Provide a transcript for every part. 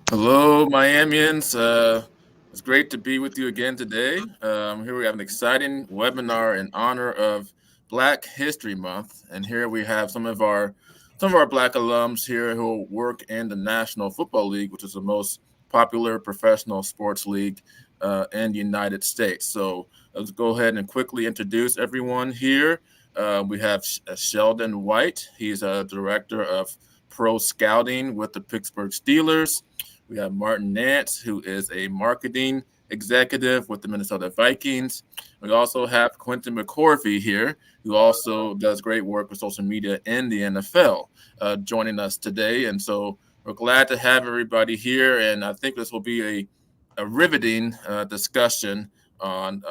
Hello, Miamians. It's great to be with you again today. Here we have an exciting webinar in honor of Black History Month, and here we have some of our Black alums here who work in the National Football League, which is the most popular professional sports league in the United States. So let's go ahead and quickly introduce everyone here. We have Sheldon White. He's a director of pro scouting with the Pittsburgh Steelers. We have Martin Nance, who is a marketing executive with the Minnesota Vikings. We also have Quentin McCorvey here, who also does great work with social media in the NFL, joining us today. And so we're glad to have everybody here. And I think this will be a riveting discussion on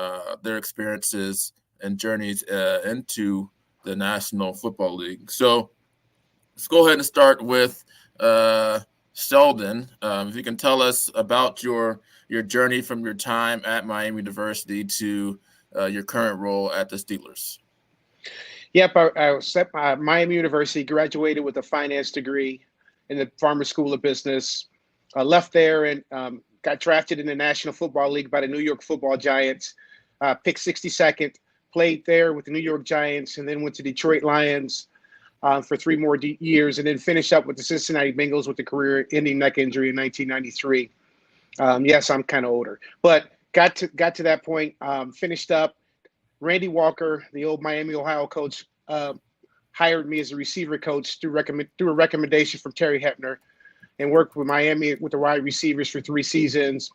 their experiences and journeys into the National Football League. So let's go ahead and start with Sheldon. If you can tell us about your journey from your time at Miami University to your current role at the Steelers. Yep, I was at Miami University, graduated with a finance degree in the Farmer School of Business. I left there and got drafted in the National Football League by the New York Football Giants. Picked 62nd, played there with the New York Giants, and then went to Detroit Lions for three more years, and then finished up with the Cincinnati Bengals with a career-ending neck injury in 1993. Yes, I'm kind of older, but got to that point. Finished up. Randy Walker, the old Miami, Ohio coach, hired me as a receiver coach through a recommendation from Terry Hepner, and worked with Miami with the wide receivers for 3 seasons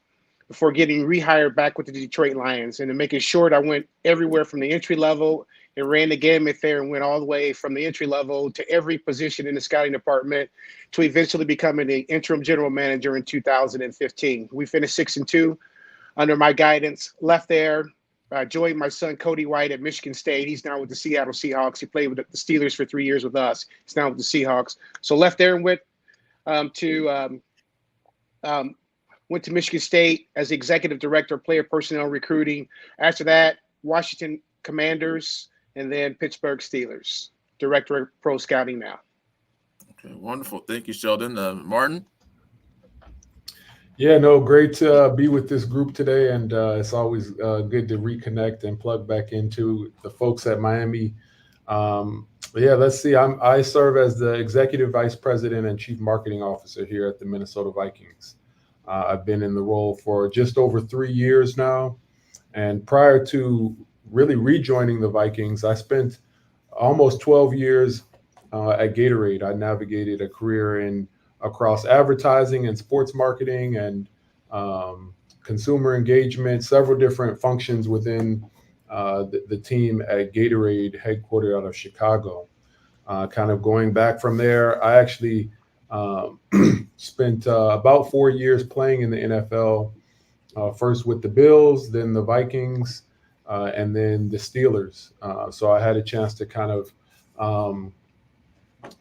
before getting rehired back with the Detroit Lions. And to make it short, I went everywhere from the entry level and ran the gamut there and went all the way from the entry level to every position in the scouting department to eventually becoming the interim general manager in 2015. We finished 6-2 under my guidance, left there, joined my son Cody White at Michigan State. He's now with the Seattle Seahawks. He played with the Steelers for 3 years with us. He's now with the Seahawks. So left there and to went to Michigan State as the executive director of player personnel recruiting. After that, Washington Commanders, and then Pittsburgh Steelers, director of pro scouting now. Okay, wonderful. Thank you, Sheldon. Martin. Yeah, no, great to be with this group today, and it's always good to reconnect and plug back into the folks at Miami. Yeah, let's see. I serve as the executive vice president and chief marketing officer here at the Minnesota Vikings. I've been in the role for just over 3 years now, and prior to really rejoining the Vikings, I spent almost 12 years at Gatorade. I navigated a career in across advertising and sports marketing and consumer engagement, several different functions within the team at Gatorade, headquartered out of Chicago. Kind of going back from there, I actually spent about 4 years playing in the NFL, first with the Bills, then the Vikings, and then the Steelers. So I had a chance to kind of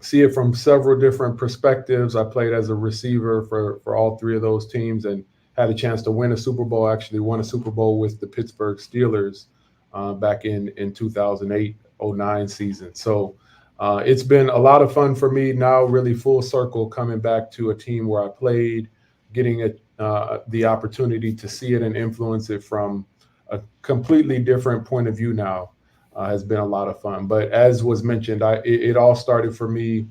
see it from several different perspectives. I played as a receiver for all three of those teams and had a chance to win a Super Bowl. Actually, won a Super Bowl with the Pittsburgh Steelers back in 2008-09 season. So it's been a lot of fun for me now, really full circle coming back to a team where I played, getting the opportunity to see it and influence it from a completely different point of view now. Has been a lot of fun. But as was mentioned, it all started for me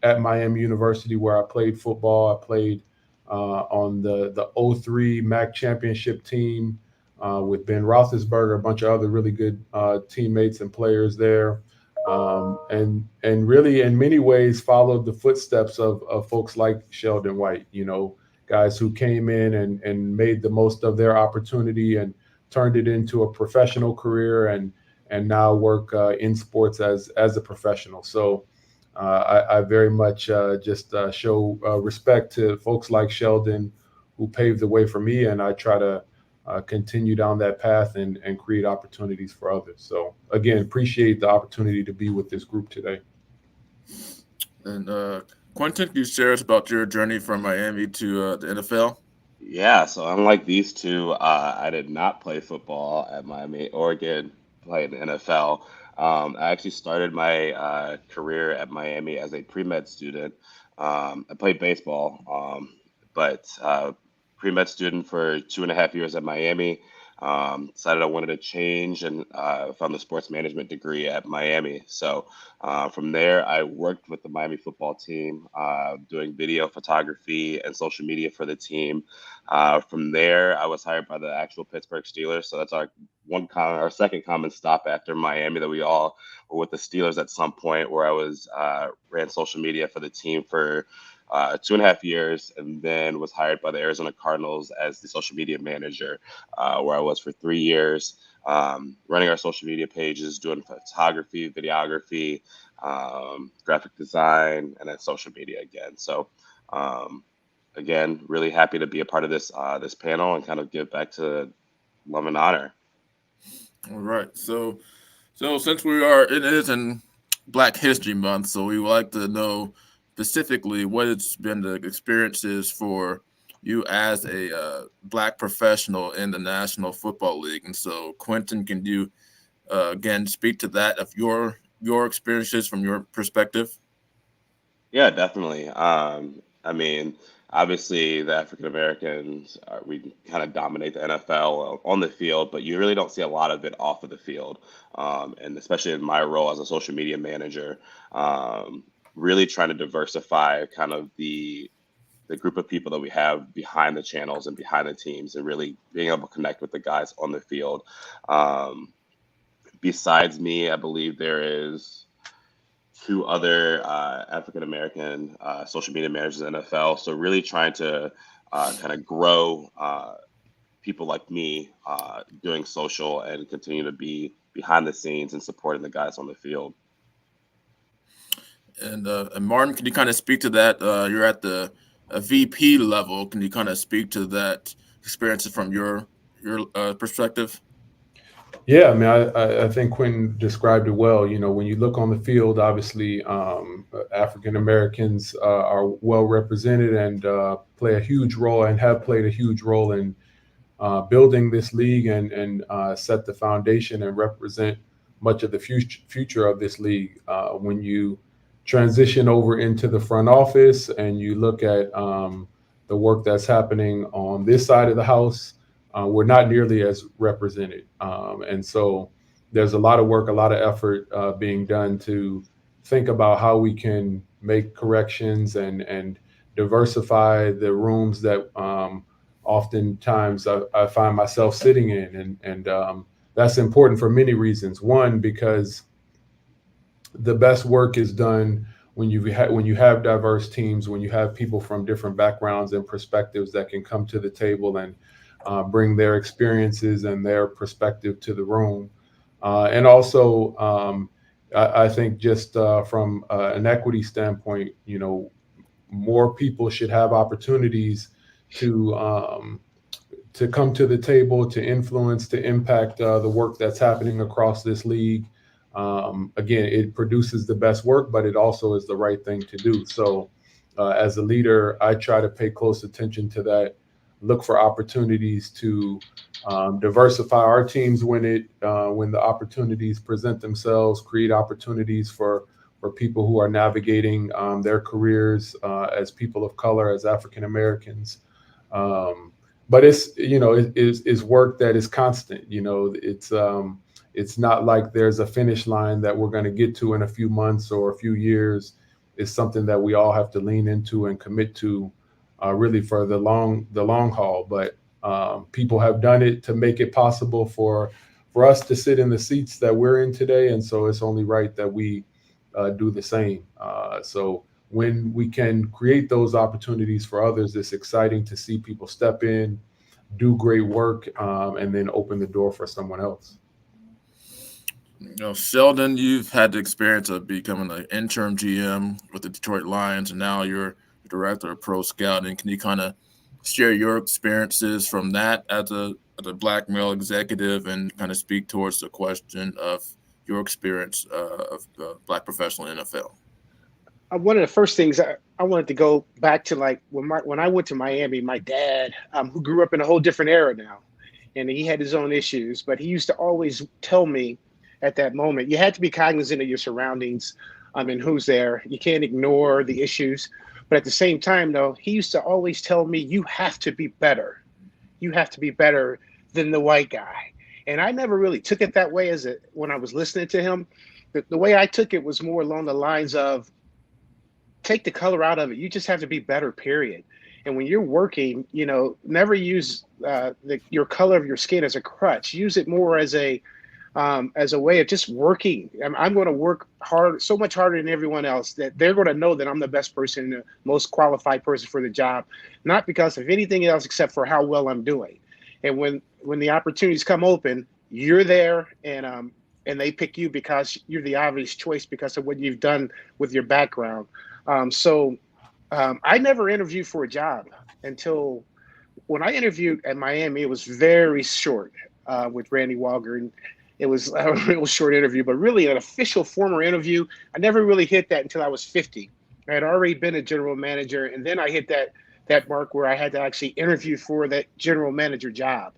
at Miami University, where I played football. I played on the '03 MAC championship team with Ben Roethlisberger, a bunch of other really good teammates and players there. And really, in many ways, followed the footsteps of folks like Sheldon White, guys who came in and made the most of their opportunity and turned it into a professional career and now work in sports as a professional. So I very much just show respect to folks like Sheldon who paved the way for me, and I try to continue down that path and create opportunities for others. So again, appreciate the opportunity to be with this group today. And Quentin, can you share us about your journey from Miami to the NFL? Yeah, so unlike these two, I did not play football at Miami, Oregon, play in the NFL. I actually started my career at Miami as a pre-med student. I played baseball, But pre-med student for 2.5 years at Miami. Decided I wanted to change and found the sports management degree at Miami. So from there, I worked with the Miami football team, doing video photography and social media for the team. From there, I was hired by the actual Pittsburgh Steelers. So that's our second common stop after Miami, that we all were with the Steelers at some point, where I was ran social media for the team for 2.5 years, and then was hired by the Arizona Cardinals as the social media manager, where I was for 3 years, running our social media pages, doing photography, videography, graphic design, and then social media again. So, again, really happy to be a part of this panel and kind of give back to love and honor. All right. So since it is in Black History Month, so we would like to know specifically what it's been the experiences for you as a Black professional in the National Football League. And so, Quentin, can you again speak to that of your experiences from your perspective? Yeah, definitely. I mean, obviously, the African Americans, we kind of dominate the NFL on the field, but you really don't see a lot of it off of the field. And especially in my role as a social media manager, really trying to diversify kind of the group of people that we have behind the channels and behind the teams, and really being able to connect with the guys on the field. Um, Besides me, I believe there is two other African American social media managers in the NFL. So really trying to kind of grow people like me doing social and continue to be behind the scenes and supporting the guys on the field. And Martin, can you kind of speak to that? You're at the VP level. Can you kind of speak to that experiences from your perspective? Yeah, I mean, I think Quinn described it well. You know, when you look on the field, obviously, African Americans are well represented and play a huge role and have played a huge role in building this league and set the foundation and represent much of the future of this league. When you transition over into the front office and you look at the work that's happening on this side of the house, we're not nearly as represented. And so there's a lot of work, a lot of effort being done to think about how we can make corrections and diversify the rooms that oftentimes I find myself sitting in. And that's important for many reasons. One, because the best work is done when you have diverse teams, when you have people from different backgrounds and perspectives that can come to the table and bring their experiences and their perspective to the room. And also, I think just from an equity standpoint, you know, more people should have opportunities to come to the table, to influence, to impact the work that's happening across this league. Again, it produces the best work, but it also is the right thing to do. So as a leader, I try to pay close attention to that, look for opportunities to diversify our teams when the opportunities present themselves, create opportunities for people who are navigating their careers as people of color, as African Americans. But it's work that is constant. You know, it's not like there's a finish line that we're going to get to in a few months or a few years. It's something that we all have to lean into and commit to, really for the long haul. But people have done it to make it possible for us to sit in the seats that we're in today, and so it's only right that we do the same. So when we can create those opportunities for others, it's exciting to see people step in, do great work, and then open the door for someone else. You know, Sheldon, you've had the experience of becoming an interim GM with the Detroit Lions, and now you're the director of pro scouting. Can you kind of share your experiences from that as a Black male executive, and kind of speak towards the question of your experience of Black professional in NFL? One of the first things I wanted to go back to, like when I went to Miami, my dad, who grew up in a whole different era now, and he had his own issues, but he used to always tell me at that moment, you had to be cognizant of your surroundings and who's there. You can't ignore the issues. But at the same time, though, he used to always tell me, you have to be better. You have to be better than the white guy. And I never really took it that way when I was listening to him. The way I took it was more along the lines of, take the color out of it. You just have to be better, period. And when you're working, never use your color of your skin as a crutch. Use it more as a way of just working. I'm going to work hard, so much harder than everyone else, that they're going to know that I'm the best person, the most qualified person for the job, not because of anything else except for how well I'm doing. And when the opportunities come open, you're there, and they pick you because you're the obvious choice because of what you've done with your background. I never interviewed for a job until when I interviewed at Miami. It was very short with Randy Walker, and it was a real short interview, but really an official former interview. I never really hit that until I was 50. I had already been a general manager, and then I hit that mark where I had to actually interview for that general manager job.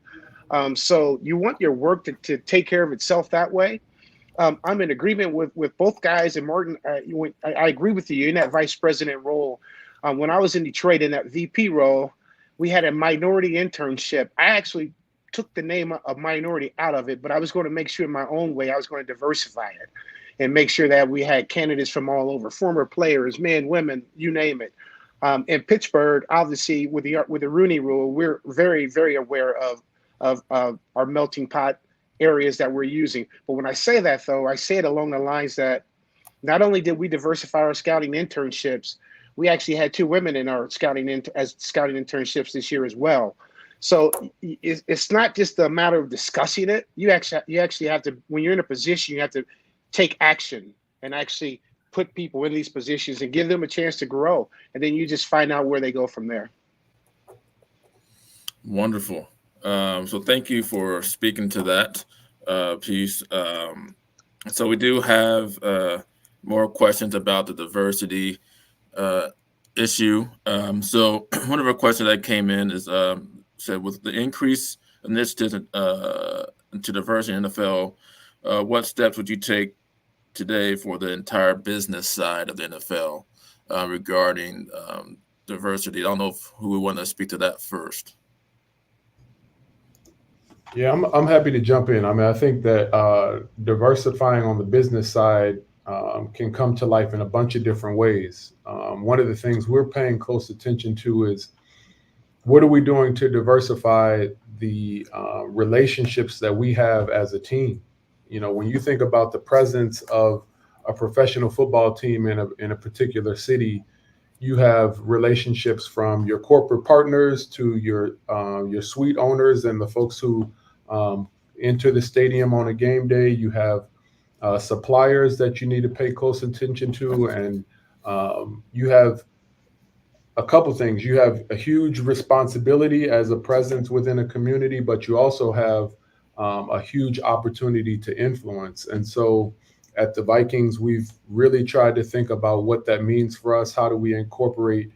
So you want your work to take care of itself that way. I'm in agreement with both guys, and Martin, I agree with you in that vice president role. When I was in Detroit in that VP role, we had a minority internship. I actually took the name of minority out of it, but I was going to make sure in my own way I was going to diversify it and make sure that we had candidates from all over, former players, men, women, you name it. In Pittsburgh, obviously, with the Rooney Rule, we're very, very aware of our melting pot areas that we're using. But when I say that, though, I say it along the lines that not only did we diversify our scouting internships, we actually had 2 women in our scouting internships this year as well. So it's not just a matter of discussing it. You actually have to, when you're in a position, you have to take action and actually put people in these positions and give them a chance to grow. And then you just find out where they go from there. Wonderful. So thank you for speaking to that piece. So we do have more questions about the diversity issue. So one of our questions that came in is said, with the increase initiatives to diversity in the NFL, what steps would you take today for the entire business side of the NFL regarding diversity? I don't know who would want to speak to that first. Yeah, I'm happy to jump in. I mean, I think that diversifying on the business side can come to life in a bunch of different ways. One of the things we're paying close attention to is, what are we doing to diversify the relationships that we have as a team? When you think about the presence of a professional football team in a particular city, you have relationships from your corporate partners to your suite owners and the folks who enter the stadium on a game day. You have suppliers that you need to pay close attention to, and you have a couple things. You have a huge responsibility as a presence within a community, but you also have a huge opportunity to influence. And so at the Vikings, we've really tried to think about what that means for us. How do we incorporate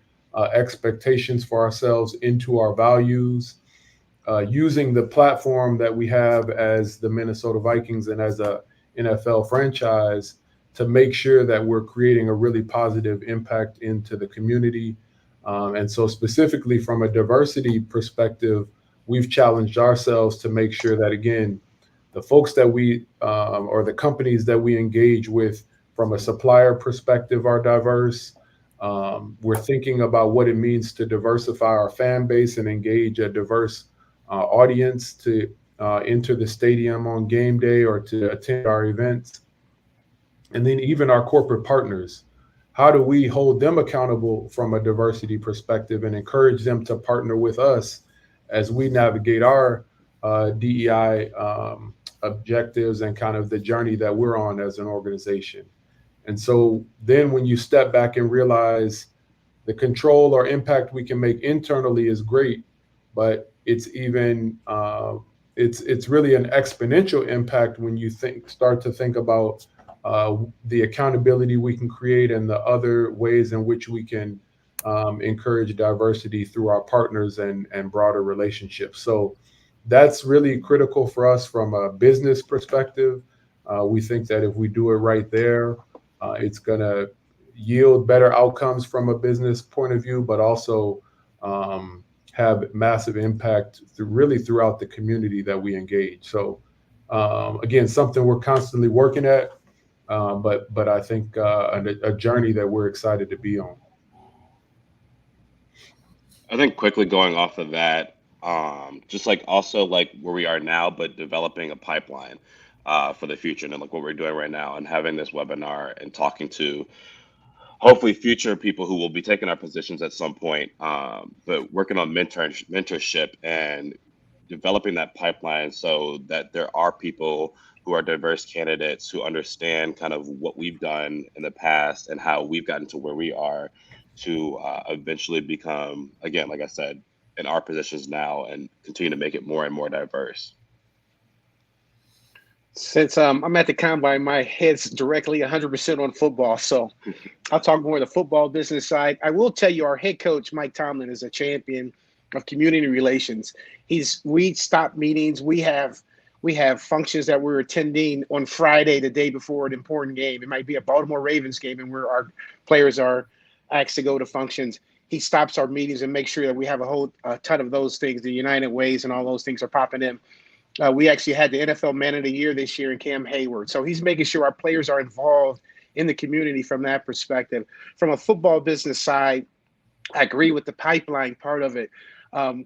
expectations for ourselves into our values, using the platform that we have as the Minnesota Vikings and as a NFL franchise to make sure that we're creating a really positive impact into the community. And so specifically from a diversity perspective, we've challenged ourselves to make sure that, again, the folks that we or the companies that we engage with from a supplier perspective are diverse. We're thinking about what it means to diversify our fan base and engage a diverse audience to enter the stadium on game day or to attend our events. And then even our corporate partners. How do we hold them accountable from a diversity perspective and encourage them to partner with us as we navigate our DEI objectives and kind of the journey that we're on as an organization? And so then when you step back and realize the control or impact we can make internally is great, but it's even it's really an exponential impact when you start to think about the accountability we can create and the other ways in which we can encourage diversity through our partners and broader relationships. So that's really critical for us from a business perspective. We think that if we do it right there, it's going to yield better outcomes from a business point of view, but also have massive impact really throughout the community that we engage. So again, something we're constantly working at, but I think a journey that we're excited to be on. I think quickly going off of that, just like also like where we are now, but developing a pipeline for the future, and like what we're doing right now, and having this webinar and talking to hopefully future people who will be taking our positions at some point, but working on mentorship and developing that pipeline so that there are people who are diverse candidates who understand kind of what we've done in the past and how we've gotten to where we are to eventually become, again, like I said, in our positions now and continue to make it more and more diverse. Since I'm at the combine, my head's directly 100% on football. So I'll talk more the football business side. I will tell you, our head coach, Mike Tomlin, is a champion of community relations. We stop meetings. We have functions that we're attending on Friday, the day before an important game. It might be a Baltimore Ravens game, and where our players are asked to go to functions. He stops our meetings and makes sure that we have a ton of those things. The United Ways and all those things are popping in. We actually had the NFL Man of the Year this year in Cam Hayward. So he's making sure our players are involved in the community from that perspective. From a football business side, I agree with the pipeline part of it.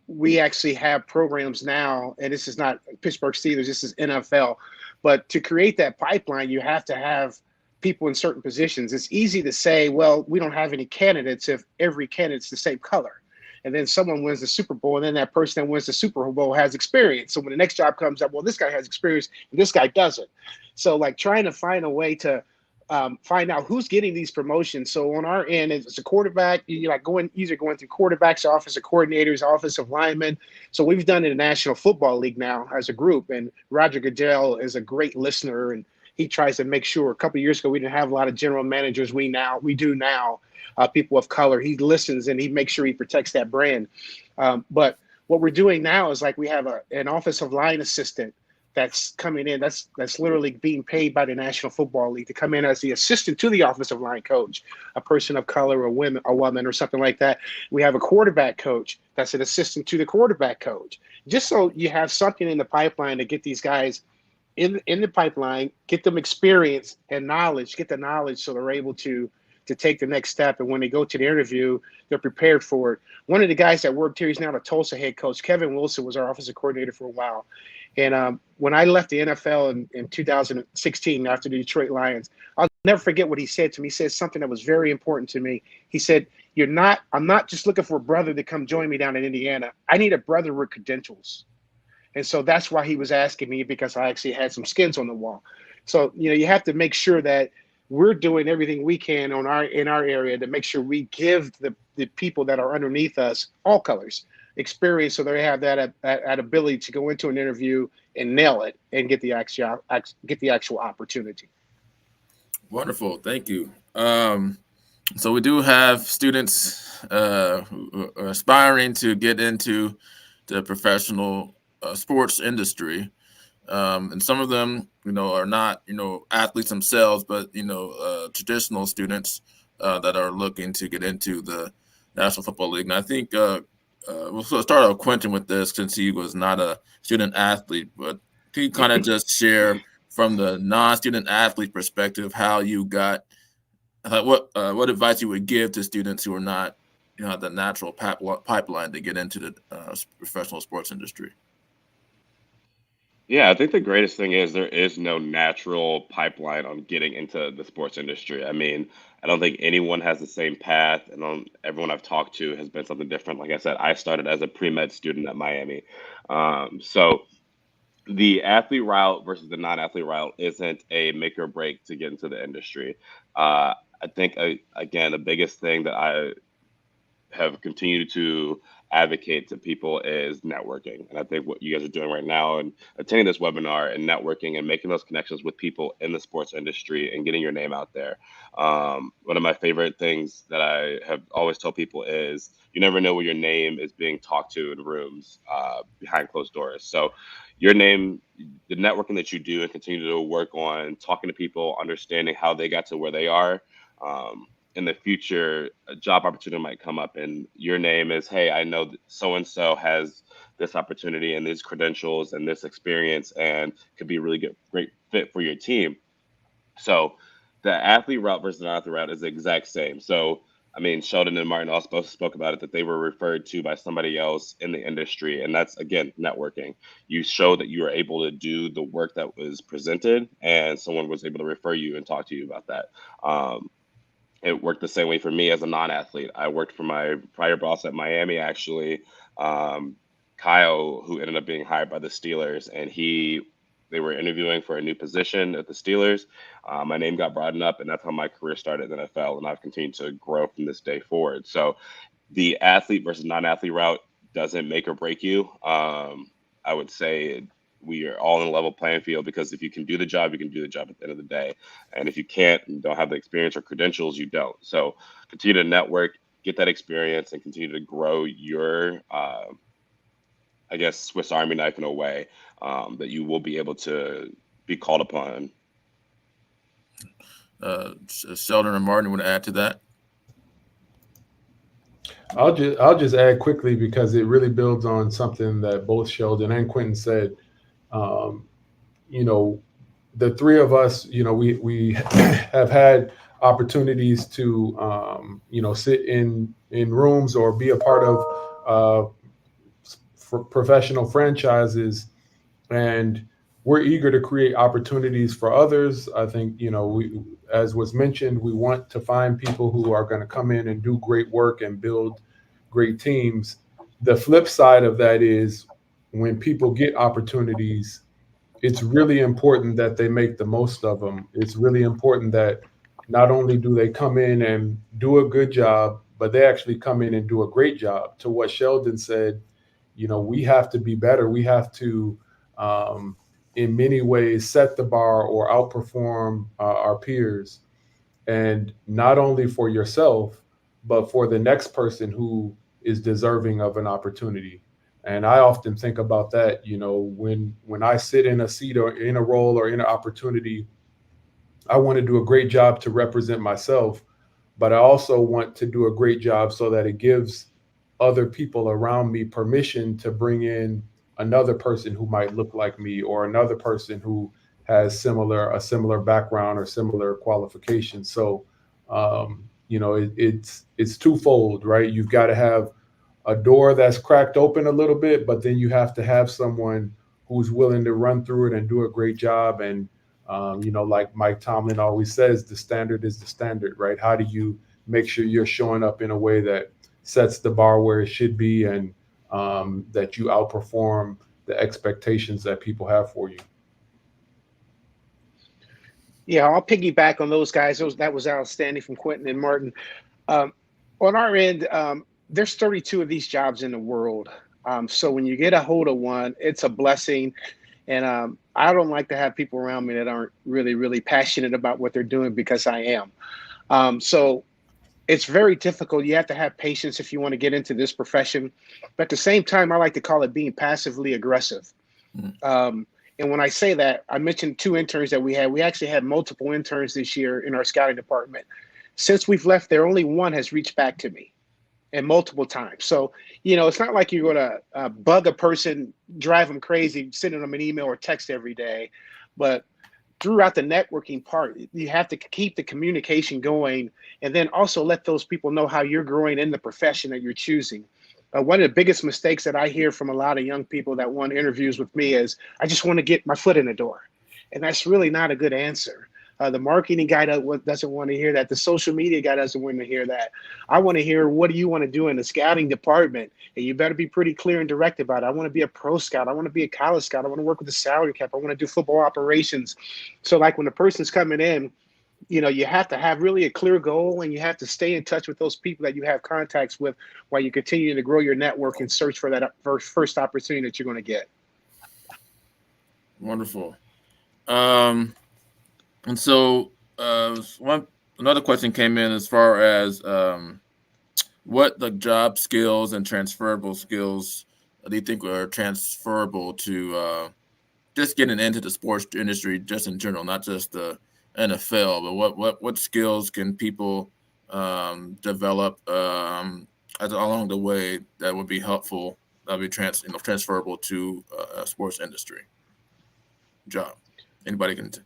We actually have programs now, and this is not Pittsburgh Steelers, this is NFL. But to create that pipeline, you have to have people in certain positions. It's easy to say, well, we don't have any candidates if every candidate's the same color. And then someone wins the Super Bowl, and then that person that wins the Super Bowl has experience. So when the next job comes up, well, this guy has experience and this guy doesn't. So like trying to find a way to find out who's getting these promotions. So on our end, it's a quarterback. You're like going through quarterbacks, office of coordinators, office of linemen. So we've done it in the National Football League now as a group. And Roger Goodell is a great listener, and he tries to make sure. A couple of years ago, we didn't have a lot of general managers. We do now. People of color. He listens and he makes sure he protects that brand. But what we're doing now is like we have an office of line assistant that's coming in. That's literally being paid by the National Football League to come in as the assistant to the offensive line coach, a person of color, a woman, or something like that. We have a quarterback coach that's an assistant to the quarterback coach, just so you have something in the pipeline to get these guys in the pipeline, get them experience and knowledge, get the knowledge so they're able to take the next step. And when they go to the interview, they're prepared for it. One of the guys that worked here, he's now the Tulsa head coach, Kevin Wilson, was our offensive coordinator for a while. And when I left the NFL in 2016 after the Detroit Lions, I'll never forget what he said to me. He said something that was very important to me. He said, I'm not just looking for a brother to come join me down in Indiana. I need a brother with credentials. And so that's why he was asking me, because I actually had some skins on the wall. So, you have to make sure that we're doing everything we can in our area to make sure we give the people that are underneath us, all colors, experience, so they have that ability to go into an interview and nail it and get the actual opportunity. Wonderful, thank you. So we do have students who are aspiring to get into the professional sports industry. And some of them, are not, athletes themselves, but, traditional students that are looking to get into the National Football League. And I think we'll start out with Quentin with this, since he was not a student athlete, but can you kind of just share from the non-student athlete perspective how you got, what advice you would give to students who are not, the natural pipeline to get into the professional sports industry? Yeah, I think the greatest thing is there is no natural pipeline on getting into the sports industry. I mean, I don't think anyone has the same path, and everyone I've talked to has been something different. Like I said, I started as a pre-med student at Miami. So the athlete route versus the non-athlete route isn't a make or break to get into the industry. I think, again, the biggest thing that I have continued to advocate to people is networking. And I think what you guys are doing right now and attending this webinar and networking and making those connections with people in the sports industry and getting your name out there. One of my favorite things that I have always told people is you never know where your name is being talked to in rooms behind closed doors. So your name, the networking that you do and continue to work on talking to people, understanding how they got to where they are, in the future, a job opportunity might come up and your name is, hey, I know that so and so has this opportunity and these credentials and this experience and could be a really good, great fit for your team. So the athlete route versus non-athlete route is the exact same. So I mean, Sheldon and Martin also both spoke about it, that they were referred to by somebody else in the industry, and that's again networking. You show that you were able to do the work that was presented, and someone was able to refer you and talk to you about that. Um, it worked the same way for me as a non-athlete. I worked for my prior boss at Miami, actually, um, Kyle, who ended up being hired by the Steelers, and they were interviewing for a new position at the Steelers. My name got brought up, and that's how my career started in the NFL, and I've continued to grow from this day forward. So the athlete versus non-athlete route doesn't make or break you. I would say we are all in a level playing field, because if you can do the job, you can do the job at the end of the day. And if you can't and don't have the experience or credentials, you don't. So continue to network, get that experience, and continue to grow your, I guess, Swiss Army knife in a way, that you will be able to be called upon. Sheldon and Martin want to add to that? I'll just add quickly, because it really builds on something that both Sheldon and Quentin said. Um, you know, the three of us, we have had opportunities to, sit in rooms or be a part of professional franchises, and we're eager to create opportunities for others. I think, we, as was mentioned, we want to find people who are going to come in and do great work and build great teams. The flip side of that is, when people get opportunities, it's really important that they make the most of them. It's really important that not only do they come in and do a good job, but they actually come in and do a great job. To what Sheldon said, we have to be better. We have to, in many ways, set the bar or outperform our peers. And not only for yourself, but for the next person who is deserving of an opportunity. And I often think about that, when I sit in a seat or in a role or in an opportunity, I want to do a great job to represent myself, but I also want to do a great job so that it gives other people around me permission to bring in another person who might look like me, or another person who has a similar background or similar qualifications. So, it's twofold, right? You've got to have a door that's cracked open a little bit, but then you have to have someone who's willing to run through it and do a great job. And like Mike Tomlin always says, the standard is the standard, right? How do you make sure you're showing up in a way that sets the bar where it should be, and that you outperform the expectations that people have for you? Yeah, I'll piggyback on those guys. That was outstanding from Quentin and Martin. Um, on our end, there's 32 of these jobs in the world. So when you get a hold of one, it's a blessing. And I don't like to have people around me that aren't really, really passionate about what they're doing, because I am. So it's very difficult. You have to have patience if you want to get into this profession. But at the same time, I like to call it being passively aggressive. Um, and when I say that, I mentioned two interns that we had. We actually had multiple interns this year in our scouting department. Since we've left there, only one has reached back to me, and multiple times. So, it's not like you're going to bug a person, drive them crazy, sending them an email or text every day. But throughout the networking part, you have to keep the communication going, and then also let those people know how you're growing in the profession that you're choosing. One of the biggest mistakes that I hear from a lot of young people that want interviews with me is, I just want to get my foot in the door. And that's really not a good answer. The marketing guy doesn't want to hear that. The social media guy doesn't want to hear that. I want to hear, what do you want to do in the scouting department? And you better be pretty clear and direct about it. I want to be a pro scout. I want to be a college scout. I want to work with the salary cap. I want to do football operations. So like when the person's coming in, you have to have really a clear goal, and you have to stay in touch with those people that you have contacts with while you continue to grow your network and search for that first opportunity that you're going to get. Wonderful. And so another question came in as far as what the job skills and transferable skills do you think are transferable to just getting into the sports industry, just in general, not just the NFL, but what skills can people develop along the way that would be helpful, that would be transferable to a sports industry job? Anybody can take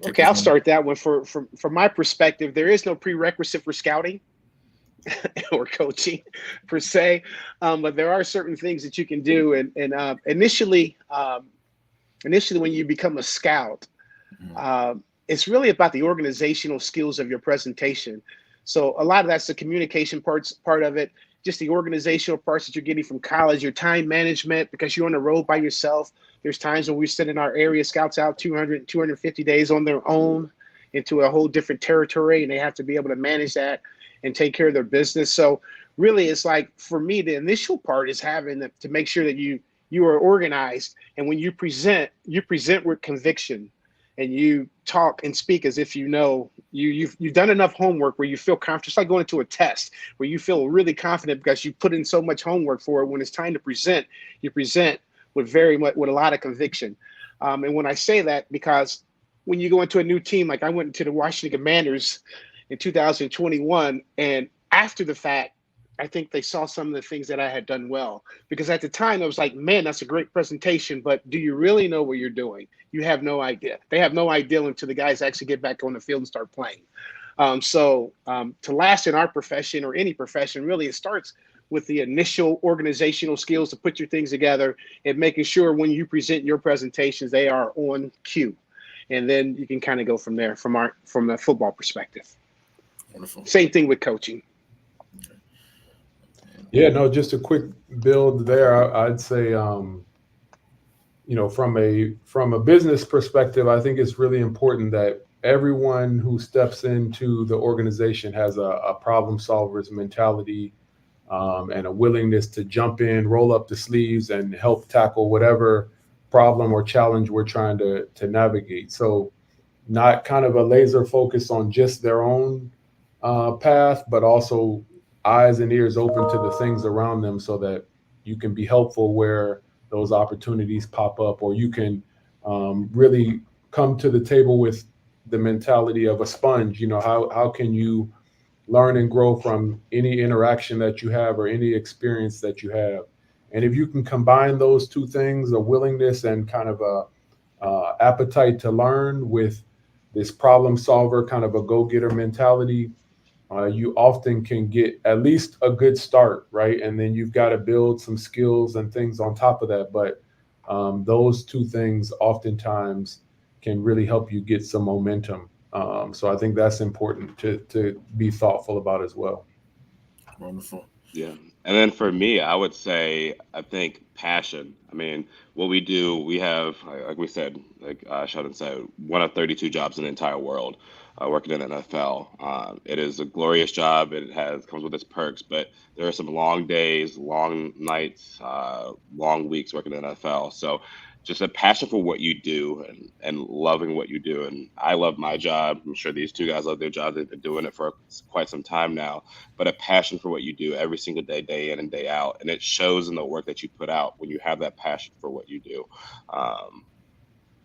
Okay, this I'll one. start that one. From my perspective, there is no prerequisite for scouting or coaching per se, but there are certain things that you can do. And initially, when you become a scout, it's really about the organizational skills of your presentation. So a lot of that's the communication part of it, just the organizational parts that you're getting from college, your time management, because you're on the road by yourself. There's times when we send in our area scouts out 200, 250 days on their own into a whole different territory, and they have to be able to manage that and take care of their business. So really, it's like, for me, the initial part is having to make sure that you are organized, and when you present with conviction, and you talk and speak as if you've done enough homework where you feel confident. Just like going into a test where you feel really confident because you put in so much homework for it. When it's time to present, you present with with a lot of conviction. And when I say that, because when you go into a new team, like I went into the Washington Commanders in 2021, and after the fact, I think they saw some of the things that I had done well. Because at the time, I was like, man, that's a great presentation, but do you really know what you're doing? You have no idea. They have no idea until the guys actually get back on the field and start playing. To last in our profession, or any profession, really, it starts with the initial organizational skills to put your things together and making sure when you present your presentations, they are on cue. And then you can kind of go from there from a football perspective. Wonderful. Same thing with coaching. Yeah, no, just a quick build there. I'd say, from a business perspective, I think it's really important that everyone who steps into the organization has a problem solver's mentality, and a willingness to jump in, roll up the sleeves, and help tackle whatever problem or challenge we're trying to navigate. So not kind of a laser focus on just their own path, but also eyes and ears open to the things around them, so that you can be helpful where those opportunities pop up, or you can really come to the table with the mentality of a sponge. How can you learn and grow from any interaction that you have or any experience that you have? And if you can combine those two things, a willingness and kind of a appetite to learn, with this problem solver, kind of a go-getter mentality, you often can get at least a good start, right? And then you've got to build some skills and things on top of that. But those two things oftentimes can really help you get some momentum. So I think that's important to be thoughtful about as well. Wonderful. Yeah. And then for me, I would say, I think passion. I mean, what we do, we have, like we said, like Sheldon said, one of 32 jobs in the entire world, working in the NFL. It is a glorious job. It comes with its perks, but there are some long days, long nights, long weeks working in the NFL. So just a passion for what you do, and loving what you do. And I love my job. I'm sure these two guys love their job. They've been doing it for quite some time now, but a passion for what you do every single day, day in and day out. And it shows in the work that you put out when you have that passion for what you do.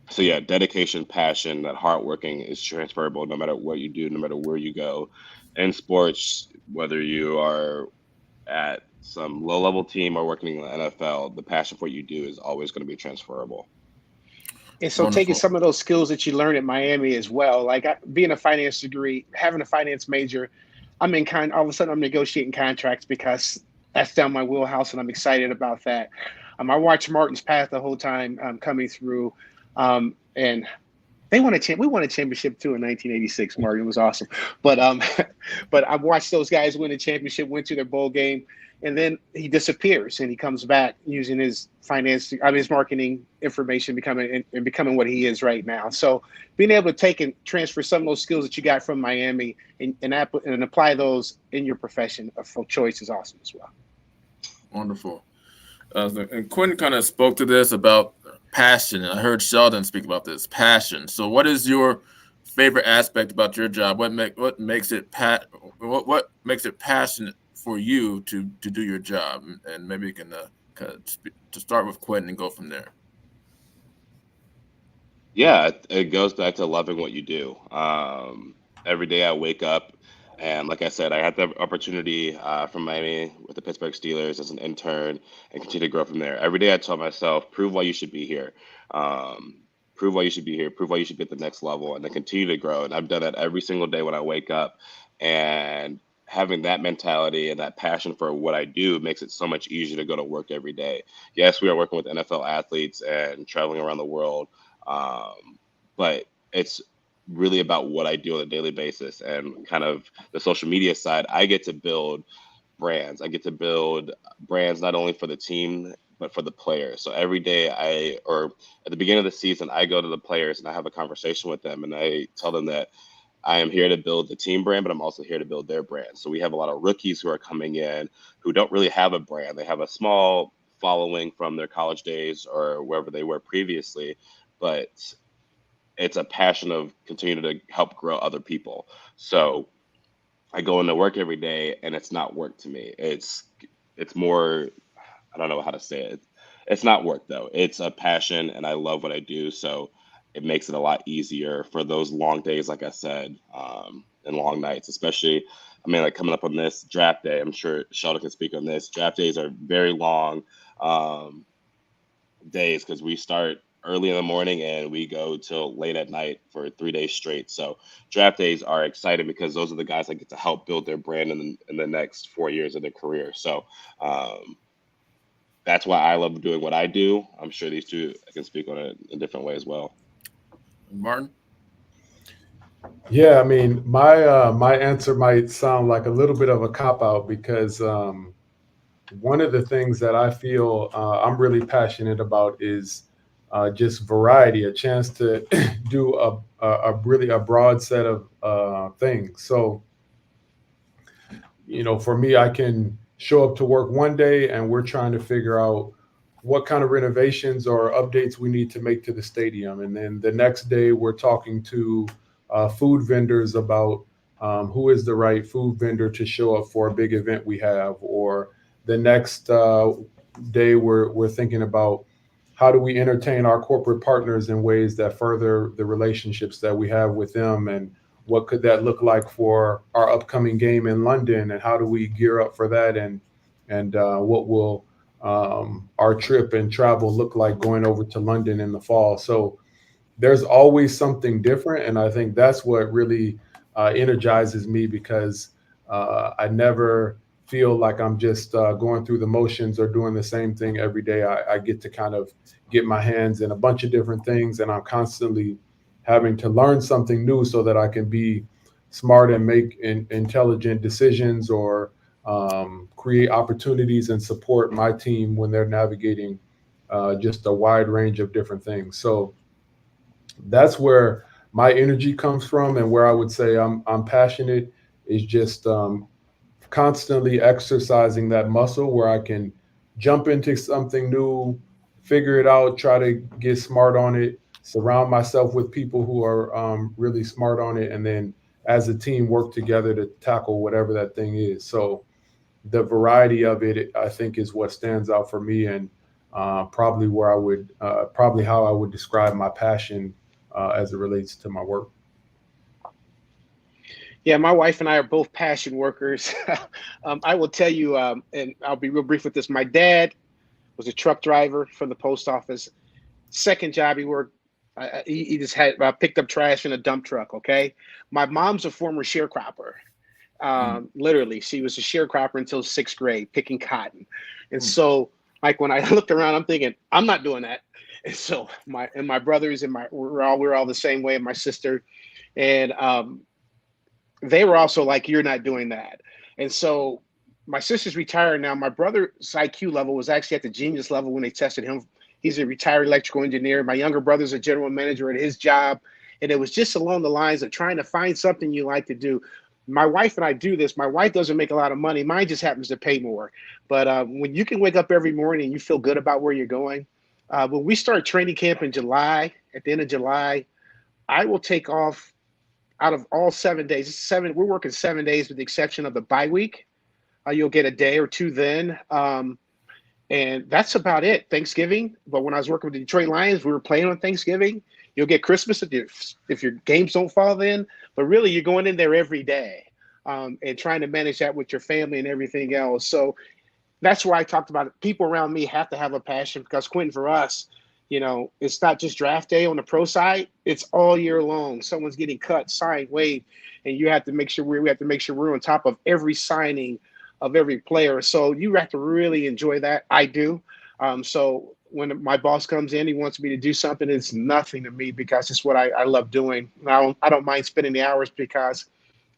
So yeah, dedication, passion, that hard working is transferable no matter what you do, no matter where you go. In sports, whether you are at some low level team or working in the NFL, the passion for what you do is always going to be transferable. And so taking Wonderful. some of those skills that you learn at Miami as well, like being a finance degree, having a finance major, all of a sudden I'm negotiating contracts because that's down my wheelhouse, and I'm excited about that. I watched Martin's path the whole time coming through, and we won a championship too in 1986. Martin, was awesome, but but I've watched those guys win a championship, went to their bowl game, and then he disappears, and he comes back using his his marketing information, becoming what he is right now. So being able to take and transfer some of those skills that you got from Miami and apply those in your profession of choice is awesome as well. Wonderful. And Quentin kind of spoke to this about passion, and I heard Sheldon speak about this passion. So, what is your favorite aspect about your job? What makes it what makes it passionate for you to do your job? And maybe you can to start with Quentin and go from there. Yeah, it goes back to loving what you do. every day I wake up, and like I said, I had the opportunity from Miami with the Pittsburgh Steelers as an intern and continue to grow from there. Every day I tell myself, prove why you should be here. Um, Prove why you should be here. Prove why you should be at the next level, and then continue to grow. And I've done that every single day when I wake up. And having that mentality and that passion for what I do makes it so much easier to go to work every day. Yes, we are working with NFL athletes and traveling around the world, but it's really about what I do on a daily basis and kind of the social media side. I get to build brands. I get to build brands not only for the team but for the players. So every day or at the beginning of the season, I go to the players and I have a conversation with them and I tell them that I am here to build the team brand, but I'm also here to build their brand. So we have a lot of rookies who are coming in who don't really have a brand. They have a small following from their college days or wherever they were previously, but it's a passion of continuing to help grow other people. So I go into work every day and it's not work to me. It's more, I don't know how to say it. It's not work though. It's a passion and I love what I do. So it makes it a lot easier for those long days, like I said, and long nights, especially, I mean, like coming up on this draft day, I'm sure Sheldon can speak on this. Draft days are very long um, days because we start early in the morning and we go till late at night for 3 days straight. So draft days are exciting because those are the guys that get to help build their brand in the next 4 years of their career. So um, that's why I love doing what I do. I'm sure these two can speak on it in a different way as well. Martin? Yeah, I mean, my answer might sound like a little bit of a cop out because one of the things that I feel I'm really passionate about is just variety, a chance to do a really a broad set of things. So, for me, I can show up to work one day and we're trying to figure out what kind of renovations or updates we need to make to the stadium. And then the next day, we're talking to food vendors about who is the right food vendor to show up for a big event we have. Or the next day, we're thinking about how do we entertain our corporate partners in ways that further the relationships that we have with them, and what could that look like for our upcoming game in London, and how do we gear up for that, and what will our trip and travel look like going over to London in the fall. So there's always something different, and I think that's what really energizes me because I never feel like I'm just going through the motions or doing the same thing every day. I get to kind of get my hands in a bunch of different things, and I'm constantly having to learn something new so that I can be smart and make intelligent decisions, or create opportunities and support my team when they're navigating just a wide range of different things. So that's where my energy comes from, and where I would say I'm passionate is just constantly exercising that muscle where I can jump into something new, figure it out, try to get smart on it, surround myself with people who are really smart on it, and then as a team work together to tackle whatever that thing is. So the variety of it, I think, is what stands out for me, and probably where I would, probably how I would describe my passion as it relates to my work. Yeah, my wife and I are both passion workers. I will tell you, and I'll be real brief with this. My dad was a truck driver for the post office. Second job he worked, he just had picked up trash in a dump truck. Okay, my mom's a former sharecropper. Mm, Literally, she was a sharecropper until sixth grade, picking cotton. And mm. so, like when I looked around, I'm thinking, I'm not doing that. And so my brothers and we're all the same way, and my sister, and they were also like, you're not doing that. And so my sister's retired now. My brother's IQ level was actually at the genius level when they tested him. He's a retired electrical engineer. My younger brother's a general manager at his job. And it was just along the lines of trying to find something you like to do. My wife and I do this. My wife doesn't make a lot of money. Mine just happens to pay more. But when you can wake up every morning and you feel good about where you're going, when we start training camp in July, at the end of July, I will take off out of all 7 days. We're working 7 days with the exception of the bye week. You'll get a day or two then. And that's about it. Thanksgiving. But when I was working with the Detroit Lions, we were playing on Thanksgiving. You'll get Christmas if your games don't fall then. but really you're going in there every day, and trying to manage that with your family and everything else. So that's why I talked about it. People around me have to have a passion, because Quentin, for us, it's not just draft day on the pro side. It's all year long. Someone's getting cut, signed, waived, and you have to make sure we have to make sure we're on top of every signing of every player. So you have to really enjoy that. I do. So when my boss comes in, he wants me to do something. It's nothing to me, because it's what I love doing. I don't mind spending the hours, because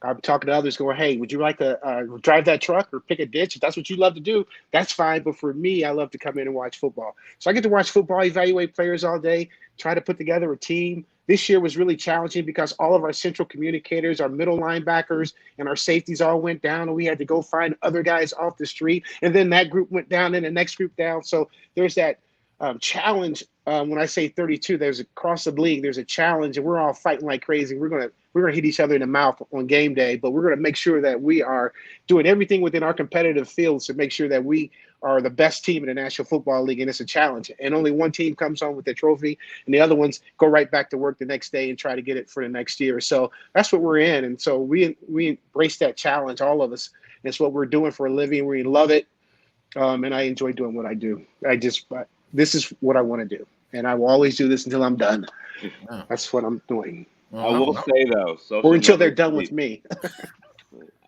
I'm talking to others going, hey, would you like to drive that truck or pick a ditch? If that's what you love to do, that's fine. But for me, I love to come in and watch football. So I get to watch football, evaluate players all day, try to put together a team. This year was really challenging, because all of our central communicators, our middle linebackers, and our safeties all went down, and we had to go find other guys off the street. And then that group went down, and the next group down. So there's that challenge. When I say 32, there's across the league, there's a challenge, and we're all fighting like crazy. We're gonna hit each other in the mouth on game day, but we're gonna make sure that we are doing everything within our competitive fields to make sure that we are the best team in the National Football League, and it's a challenge. And only one team comes home with the trophy, and the other ones go right back to work the next day and try to get it for the next year. So that's what we're in, and so we embrace that challenge, all of us. And it's what we're doing for a living. We love it, and I enjoy doing what I do. This is what I want to do, and I will always do this until I'm done. Yeah. That's what I'm doing. I will say though, or until they're done with me.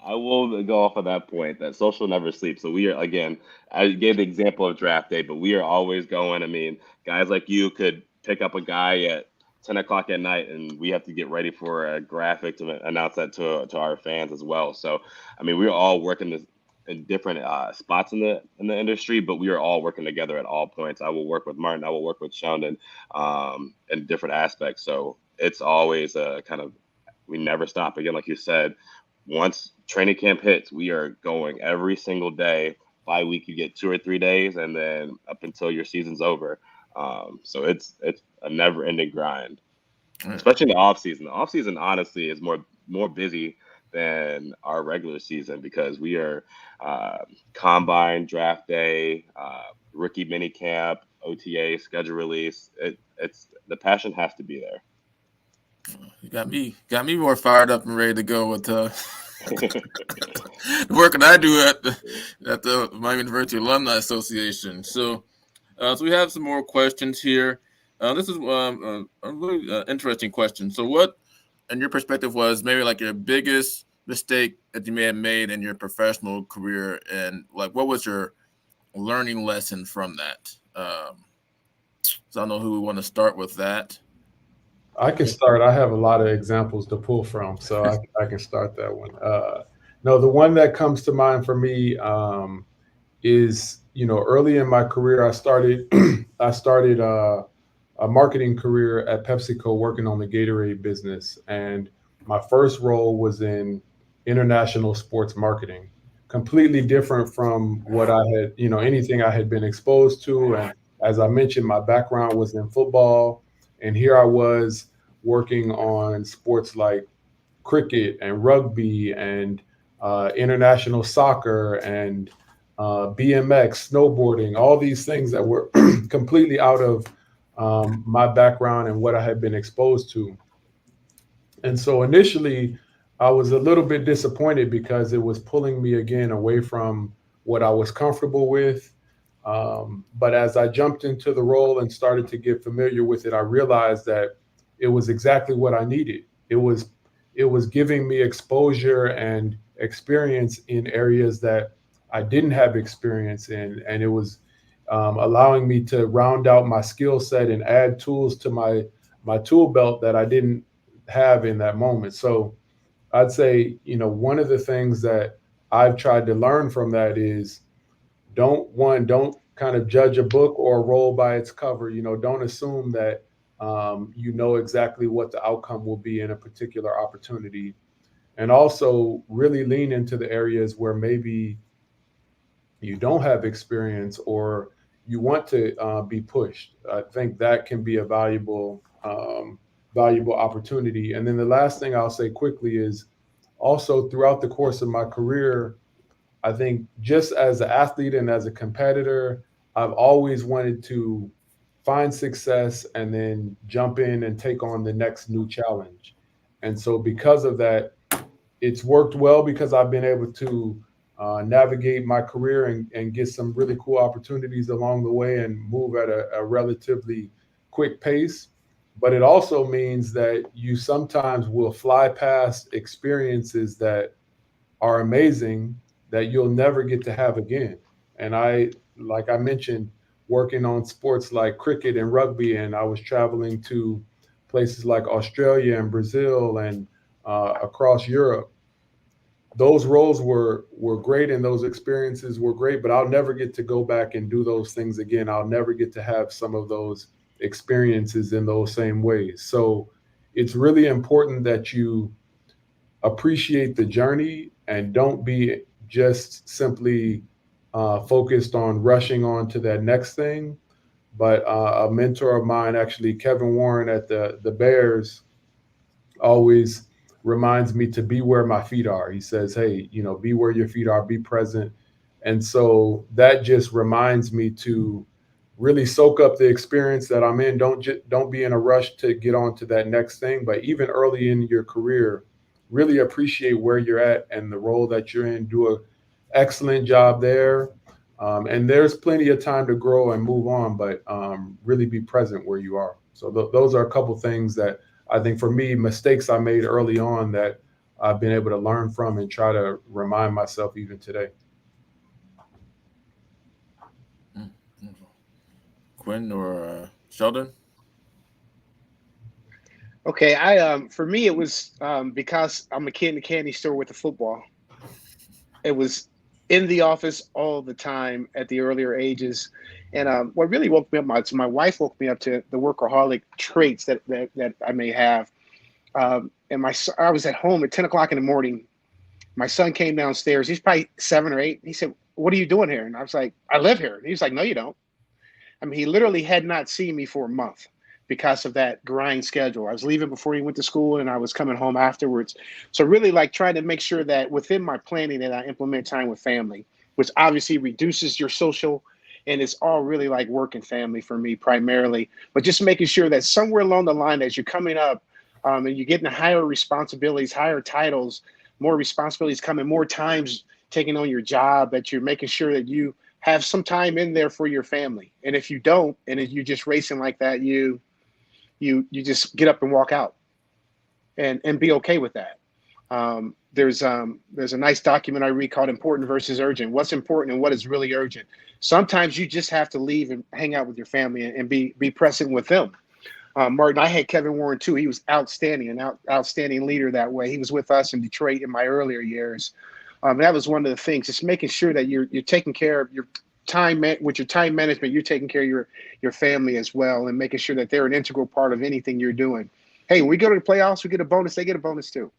I will go off of that point that social never sleeps. So we are, again, I gave the example of draft day, but we are always going. I mean, guys like you could pick up a guy at 10 o'clock at night, and we have to get ready for a graphic to announce that to our fans as well. So, I mean, we're all working this in different spots in the industry, but we are all working together at all points. I will work with Martin. I will work with Sheldon in different aspects. So it's always a kind of, we never stop. Again, like you said, once training camp hits, we are going every single day. By week, you get 2 or 3 days, and then up until your season's over. So it's a never-ending grind, especially in the off season. The off season, honestly, is more busy than our regular season, because we are combine, draft day, rookie mini camp, OTA, schedule release. It's the passion has to be there. You got me more fired up and ready to go with the work that I do at the Miami University Alumni Association. So we have some more questions here. This is a really interesting question. So what, in your perspective, was maybe like your biggest mistake that you may have made in your professional career, and like what was your learning lesson from that? So I don't know who we want to start with that. I can start. I have a lot of examples to pull from, so I can start that one. No, the one that comes to mind for me is, early in my career, I started a marketing career at PepsiCo, working on the Gatorade business, and my first role was in international sports marketing, completely different from what I had, anything I had been exposed to. And as I mentioned, my background was in football. And here I was working on sports like cricket and rugby and international soccer and BMX, snowboarding, all these things that were completely out of my background and what I had been exposed to. And so initially, I was a little bit disappointed, because it was pulling me again away from what I was comfortable with. But as I jumped into the role and started to get familiar with it, I realized that it was exactly what I needed. It was giving me exposure and experience in areas that I didn't have experience in, and it was allowing me to round out my skill set and add tools to my tool belt that I didn't have in that moment. So I'd say, one of the things that I've tried to learn from that is don't kind of judge a book or a role by its cover. Don't assume that you know exactly what the outcome will be in a particular opportunity. And also really lean into the areas where maybe you don't have experience or you want to be pushed. I think that can be a valuable opportunity. And then the last thing I'll say quickly is also throughout the course of my career, I think just as an athlete and as a competitor, I've always wanted to find success and then jump in and take on the next new challenge. And so because of that, it's worked well because I've been able to navigate my career and get some really cool opportunities along the way and move at a relatively quick pace. But it also means that you sometimes will fly past experiences that are amazing that you'll never get to have again. And like I mentioned, working on sports like cricket and rugby, and I was traveling to places like Australia and Brazil and across Europe. Those roles were great and those experiences were great, but I'll never get to go back and do those things again. I'll never get to have some of those experiences in those same ways. So it's really important that you appreciate the journey and don't be just simply focused on rushing on to that next thing. But a mentor of mine, actually, Kevin Warren at the Bears, always reminds me to be where my feet are. He says, "Hey, be where your feet are, be present." And so that just reminds me to really soak up the experience that I'm in. Don't be in a rush to get on to that next thing, but even early in your career, really appreciate where you're at and the role that you're in. Do a excellent job there. And there's plenty of time to grow and move on, but really be present where you are. So those are a couple things that I think for me, mistakes I made early on that I've been able to learn from and try to remind myself even today. Mm, mm. Quinn or Sheldon? Okay, I for me it was because I'm a kid in the candy store with the football. It was in the office all the time at the earlier ages, and what really woke me up, my wife woke me up to the workaholic traits that I may have. And I was at home at 10 o'clock in the morning. My son came downstairs. He's probably 7 or 8. He said, "What are you doing here?" And I was like, "I live here." And he was like, "No, you don't." I mean, he literally had not seen me for a month because of that grind schedule. I was leaving before he went to school and I was coming home afterwards. So really like trying to make sure that within my planning that I implement time with family, which obviously reduces your social, and it's all really like work and family for me primarily, but just making sure that somewhere along the line as you're coming up and you're getting higher responsibilities, higher titles, more responsibilities coming, more times taking on your job, that you're making sure that you have some time in there for your family. And if you don't, and if you're just racing like that, you just get up and walk out and be okay with that. There's a nice document I read called "Important versus Urgent." What's important and what is really urgent. Sometimes you just have to leave and hang out with your family and be present with them. Martin, I had Kevin Warren too. He was outstanding, outstanding leader that way. He was with us in Detroit in my earlier years. That was one of the things, just making sure that you're taking care of your time with your time management. You're taking care of your family as well, and making sure that they're an integral part of anything you're doing. Hey, when we go to the playoffs, we get a bonus. They get a bonus too.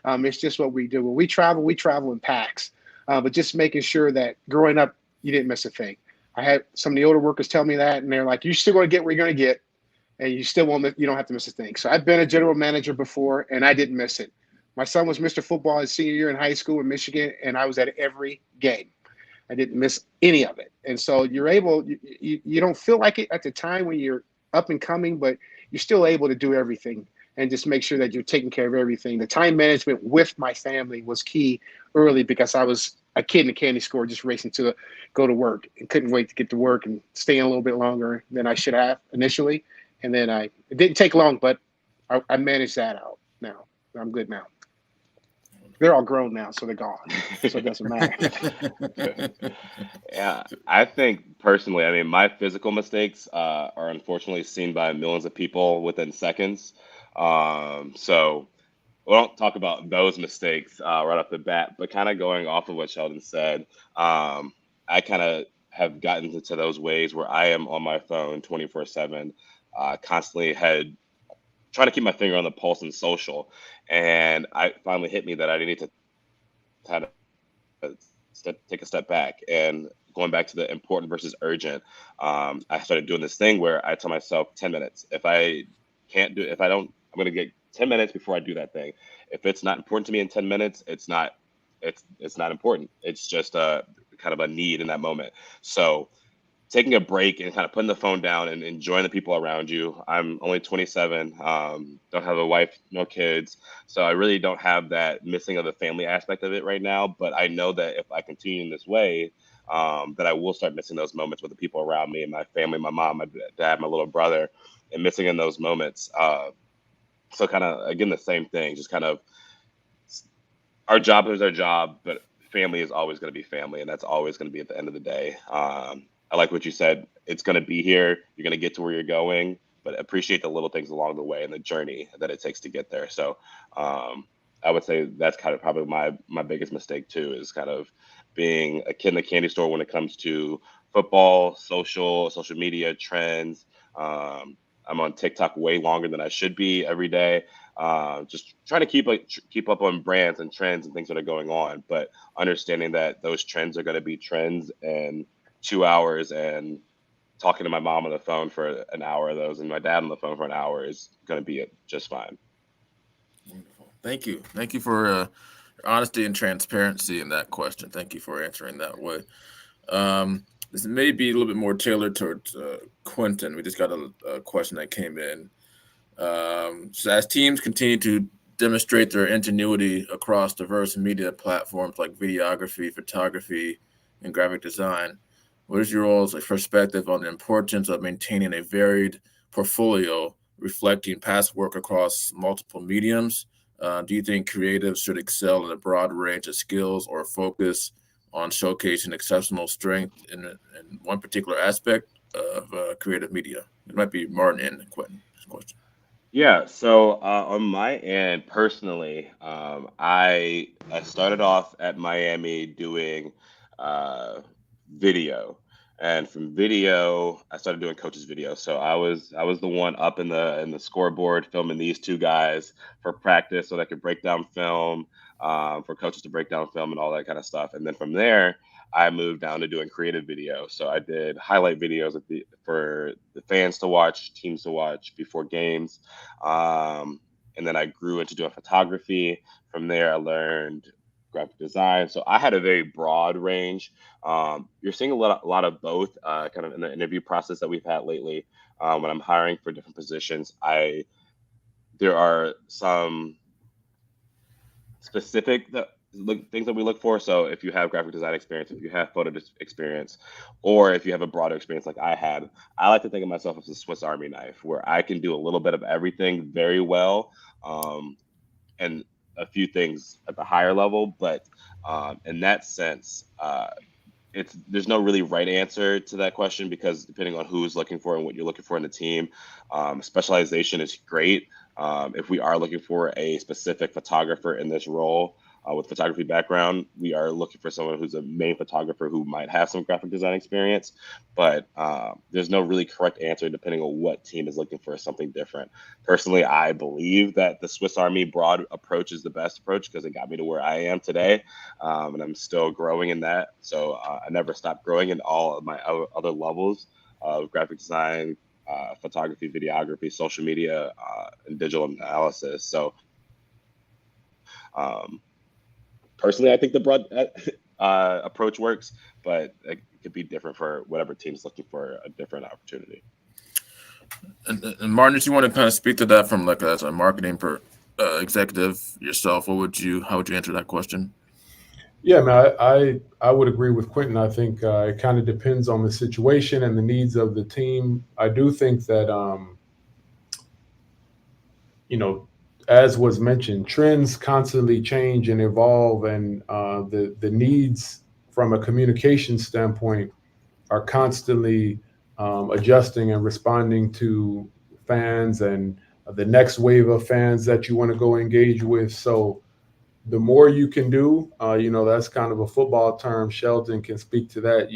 It's just what we do. When we travel in packs. But just making sure that growing up, you didn't miss a thing. I had some of the older workers tell me that, and they're like, "You're still going to get what you're going to get, and you still won't. You don't have to miss a thing." So I've been a general manager before, and I didn't miss it. My son was Mr. Football his senior year in high school in Michigan, and I was at every game. I didn't miss any of it. And so you don't feel like it at the time when you're up and coming, but you're still able to do everything and just make sure that you're taking care of everything. The time management with my family was key early because I was a kid in the candy store just racing to go to work and couldn't wait to get to work and stay in a little bit longer than I should have initially. And then it didn't take long, but I managed that out now. I'm good now. They're all grown now, so they're gone. So it doesn't matter. Yeah, I think personally, I mean, my physical mistakes are unfortunately seen by millions of people within seconds. So we don't talk about those mistakes right off the bat, but kind of going off of what Sheldon said, I kind of have gotten into those ways where I am on my phone 24/7, constantly had trying to keep my finger on the pulse in social. And I finally hit me that I need to kind of take a step back and going back to the important versus urgent. I started doing this thing where I tell myself 10 minutes. If I can't do it, if I don't, I'm going to get 10 minutes before I do that thing. If it's not important to me in 10 minutes, it's not important. It's just a kind of a need in that moment. So taking a break and kind of putting the phone down and enjoying the people around you. I'm only 27, don't have a wife, no kids. So I really don't have that missing of the family aspect of it right now. But I know that if I continue in this way, that I will start missing those moments with the people around me and my family, my mom, my dad, my little brother, and missing in those moments. So kind of, again, the same thing, just kind of our job is our job, but family is always going to be family, and that's always going to be at the end of the day. I like what you said. It's going to be here. You're going to get to where you're going, but appreciate the little things along the way and the journey that it takes to get there. So I would say that's kind of probably my biggest mistake too, is kind of being a kid in the candy store when it comes to football, social media trends. I'm on TikTok way longer than I should be every day. Just trying to keep up on brands and trends and things that are going on, but understanding that those trends are going to be trends, and 2 hours and talking to my mom on the phone for an hour of those and my dad on the phone for an hour is going to be just fine. Wonderful. Thank you for honesty and transparency in that question. Thank you for answering that way. This may be a little bit more tailored towards Quentin. We just got a question that came in. So as teams continue to demonstrate their ingenuity across diverse media platforms like videography, photography, and graphic design, what is your all's perspective on the importance of maintaining a varied portfolio reflecting past work across multiple mediums? Do you think creatives should excel in a broad range of skills or focus on showcasing exceptional strength in one particular aspect of creative media? It might be Martin and Quentin. This question. Yeah, so on my end, personally, I started off at Miami doing uh, video, and from video, I started doing coaches video. So I was the one up in the scoreboard filming these two guys for practice, so they could break down film, for coaches to break down film and all that kind of stuff. And then from there, I moved down to doing creative video. So I did highlight videos for the fans to watch, teams to watch before games. um, and then I grew into doing photography. From there, I learned graphic design. So I had a very broad range. You're seeing a lot of both, kind of in the interview process that we've had lately. When I'm hiring for different positions, there are some specific things that we look for. So if you have graphic design experience, if you have experience, or if you have a broader experience like I had, I like to think of myself as a Swiss Army knife, where I can do a little bit of everything very well, and a few things at the higher level. But in that sense, there's no really right answer to that question, because depending on who's looking for and what you're looking for in the team, specialization is great. If we are looking for a specific photographer in this role, with photography background, we are looking for someone who's a main photographer who might have some graphic design experience. But there's no really correct answer, depending on what team is looking for something different. Personally, I believe that the Swiss Army broad approach is the best approach, because it got me to where I am today, and I'm still growing in that. So I never stopped growing in all of my other levels of graphic design, photography, videography, social media, and digital analysis. So um, personally, I think the broad approach works, but it could be different for whatever team's looking for a different opportunity. And Martin, if you want to kind of speak to that from like as a marketing executive yourself, how would you answer that question? Yeah, man, I would agree with Quentin. I think it kind of depends on the situation and the needs of the team. I do think that you know, as was mentioned, trends constantly change and evolve, and the needs from a communication standpoint are constantly adjusting and responding to fans and the next wave of fans that you want to go engage with. So the more you can do, that's kind of a football term. Sheldon can speak to that.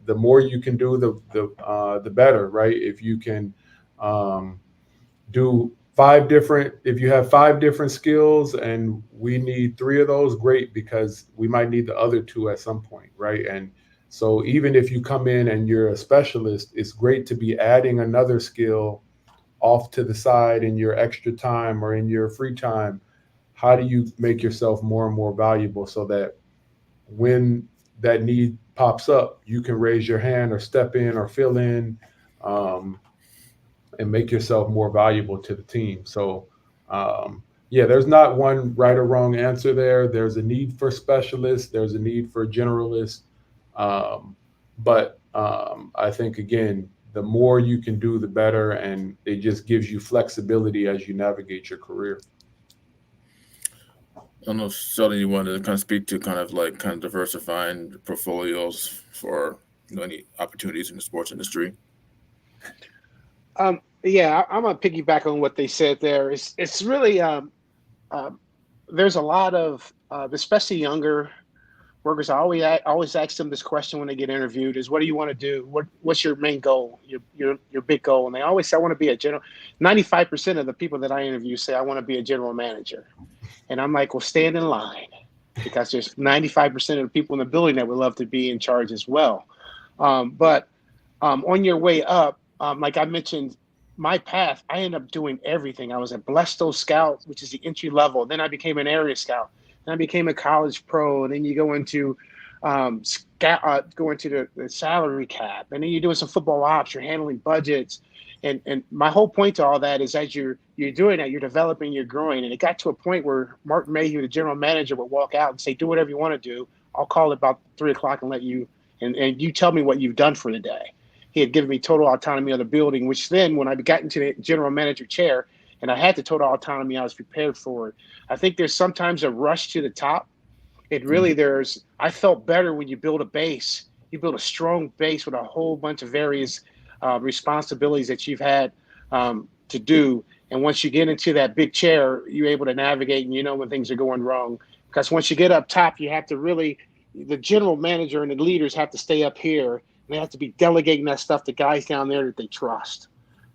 The more you can do, the better, right? If you can um, do if you have 5 different skills and we need 3 of those, great, because we might need the other 2 at some point, right? And so even if you come in and you're a specialist, it's great to be adding another skill off to the side in your extra time or in your free time. How do you make yourself more and more valuable, so that when that need pops up, you can raise your hand or step in or fill in, and make yourself more valuable to the team. So, yeah, there's not one right or wrong answer there. There's a need for specialists, there's a need for generalists. Um, but I think, again, the more you can do, the better. And it just gives you flexibility as you navigate your career. I don't know, Sheldon, you wanted to kind of speak to kind of like kind of diversifying portfolios for any opportunities in the sports industry. Yeah, I'm gonna piggyback on what they said there. It's really um, there's a lot of especially younger workers. I always ask them this question when they get interviewed: is what do you want to do? What's your main goal? Your big goal? And they always say, I want to be a general. 95% of the people that I interview say I want to be a general manager, and I'm like, well, stand in line, because there's 95% of the people in the building that would love to be in charge as well. But on your way up, like I mentioned, my path, I ended up doing everything. I was a Blesto scout, which is the entry level. Then I became an area scout. Then I became a college pro. And then you go into the salary cap. And then you're doing some football ops. You're handling budgets. And my whole point to all that is, as you're doing that, you're developing, you're growing. And it got to a point where Mark Mayhew, the general manager, would walk out and say, do whatever you want to do. I'll call it about 3 o'clock and let you, and you tell me what you've done for the day. He had given me total autonomy of the building, which then when I got into the general manager chair and I had the total autonomy, I was prepared for it. I think there's sometimes a rush to the top. I felt better when you build a base. You build a strong base with a whole bunch of various responsibilities that you've had to do. And once you get into that big chair, you're able to navigate, and you know when things are going wrong. Because once you get up top, you have to really, the general manager and the leaders have to stay up here. They have to be delegating that stuff to guys down there that they trust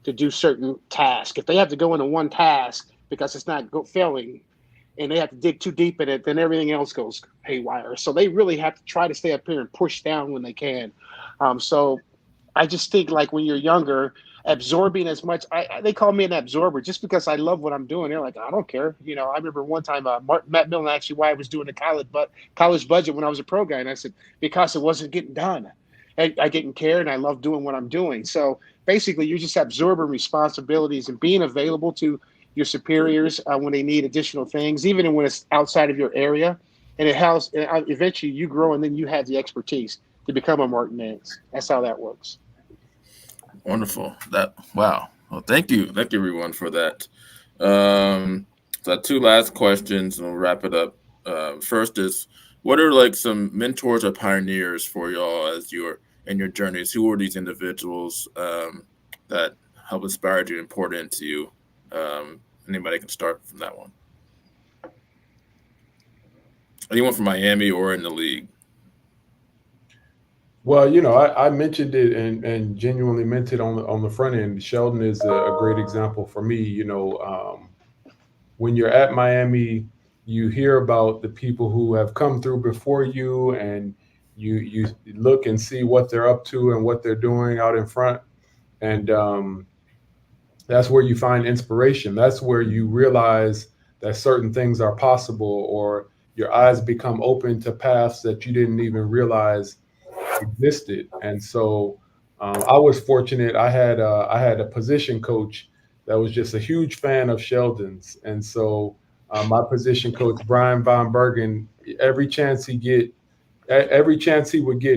to do certain tasks. If they have to go into one task because it's not failing, and they have to dig too deep in it, then everything else goes haywire. So they really have to try to stay up here and push down when they can. So I just think, like, when you're younger, absorbing as much. They call me an absorber just because I love what I'm doing. They're like, I don't care. I remember one time Matt Millen asked me why I was doing the college budget when I was a pro guy, and I said because it wasn't getting done. I didn't care, and I love doing what I'm doing. So basically, you're just absorbing responsibilities and being available to your superiors when they need additional things, even when it's outside of your area. And eventually you grow, and then you have the expertise to become a Martin Nance. That's how that works. Wonderful. Wow. Well, thank you, everyone, for that. So 2 last questions, and we'll wrap it up. First is, what are like some mentors or pioneers for y'all as you're in your journeys? Who are these individuals that help inspire you and pour into you? Anybody can start from that one. Anyone from Miami or in the league? Well, I mentioned it and genuinely meant it on the front end. Sheldon is a great example for me. When you're at Miami, you hear about the people who have come through before you, and you look and see what they're up to and what they're doing out in front. And that's where you find inspiration. That's where you realize that certain things are possible, or your eyes become open to paths that you didn't even realize existed. And so I was fortunate. I had a position coach that was just a huge fan of Sheldon's. And so my position coach, Brian Von Bergen, every chance he would get,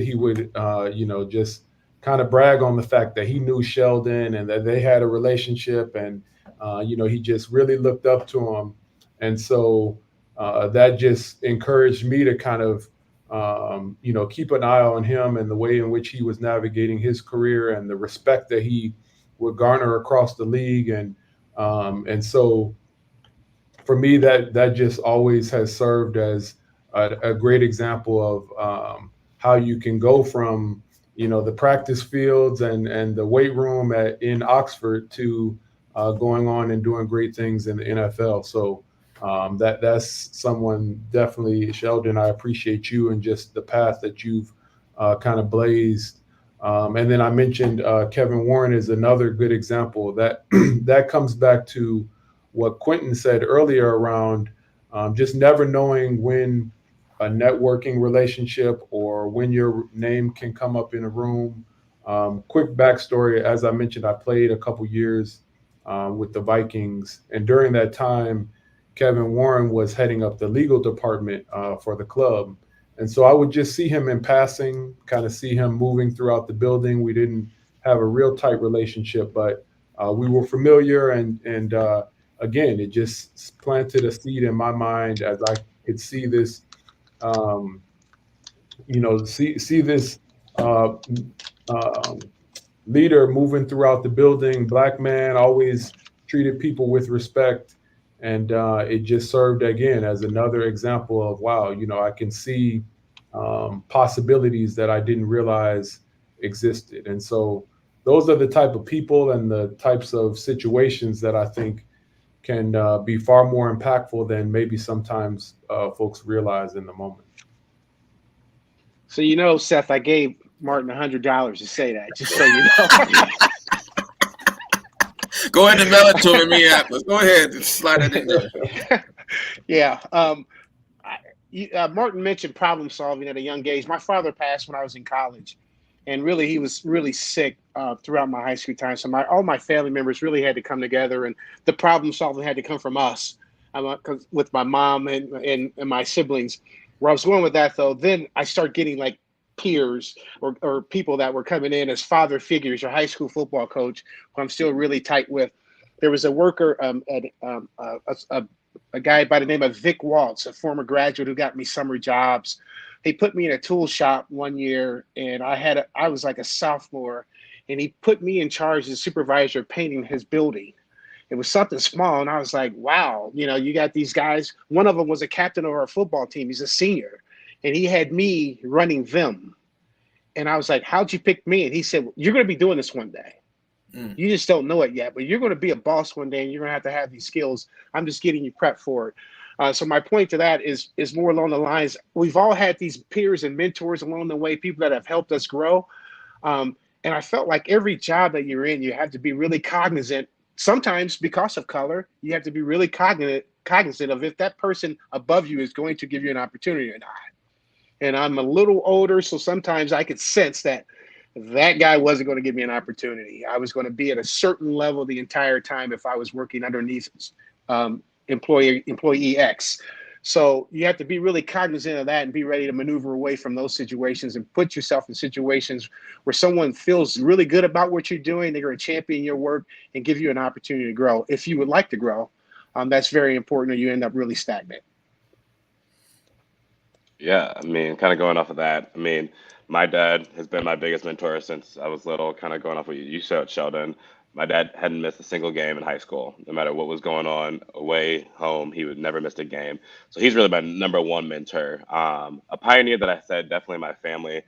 he would, just kind of brag on the fact that he knew Sheldon and that they had a relationship, and he just really looked up to him. And so that just encouraged me to kind of keep an eye on him and the way in which he was navigating his career and the respect that he would garner across the league. And so for me, that just always has served as a great example of how you can go from the practice fields and the weight room in Oxford to going on and doing great things in the NFL. So that's someone, definitely, Sheldon. I appreciate you and just the path that you've kind of blazed. And then I mentioned Kevin Warren is another good example. That comes back to what Quentin said earlier around just never knowing when a networking relationship or when your name can come up in a room. Quick backstory: as I mentioned, I played a couple years with the Vikings, and during that time, Kevin Warren was heading up the legal department for the club. And so I would just see him in passing, kind of see him moving throughout the building. We didn't have a real tight relationship, but we were familiar. And again, it just planted a seed in my mind as I could see this, see this uh, um, leader moving throughout the building. Black man, always treated people with respect, and it just served again as another example of wow, I can see possibilities that I didn't realize existed. And so those are the type of people and the types of situations that I think can be far more impactful than maybe sometimes folks realize in the moment. So Seth, I gave Martin $100 to say that, just so you know. Go ahead and mail it to him in Minneapolis. Go ahead and slide it in there. Yeah. Martin mentioned problem solving at a young age. My father passed when I was in college, and really he was really sick throughout my high school time. So all my family members really had to come together, and the problem solving had to come from us, with my mom and my siblings. Where I was going with that, though, then I start getting like peers or people that were coming in as father figures. Your high school football coach, who I'm still really tight with. There was a worker a guy by the name of Vic Waltz, a former graduate who got me summer jobs. He put me in a tool shop one year, and I was like a sophomore, and he put me in charge as supervisor of painting his building. It was something small, and I was like, wow, you got these guys. One of them was a captain of our football team. He's a senior, and he had me running them. And I was like, how'd you pick me? And he said, well, you're going to be doing this one day. You just don't know it yet, but you're going to be a boss one day, and you're going to have these skills. I'm just getting you prepped for it. So my point to that is more along the lines, we've all had these peers and mentors along the way, people that have helped us grow. And I felt like every job that you're in, you have to be really cognizant. Sometimes because of color, you have to be really cognizant of if that person above you is going to give you an opportunity or not. And I'm a little older, so sometimes I could sense that guy wasn't going to give me an opportunity. I was going to be at a certain level the entire time if I was working underneath employee X. So you have to be really cognizant of that and be ready to maneuver away from those situations and put yourself in situations where someone feels really good about what you're doing. They're going to champion your work and give you an opportunity to grow. If you would like to grow, that's very important, or you end up really stagnant. Yeah, I mean, kind of going off of that, I mean, my dad has been my biggest mentor since I was little, kind of going off what you said, Sheldon. My dad hadn't missed a single game in high school. No matter what was going on away, home, he would never miss a game. So he's really my number one mentor. A pioneer that I said, definitely my family.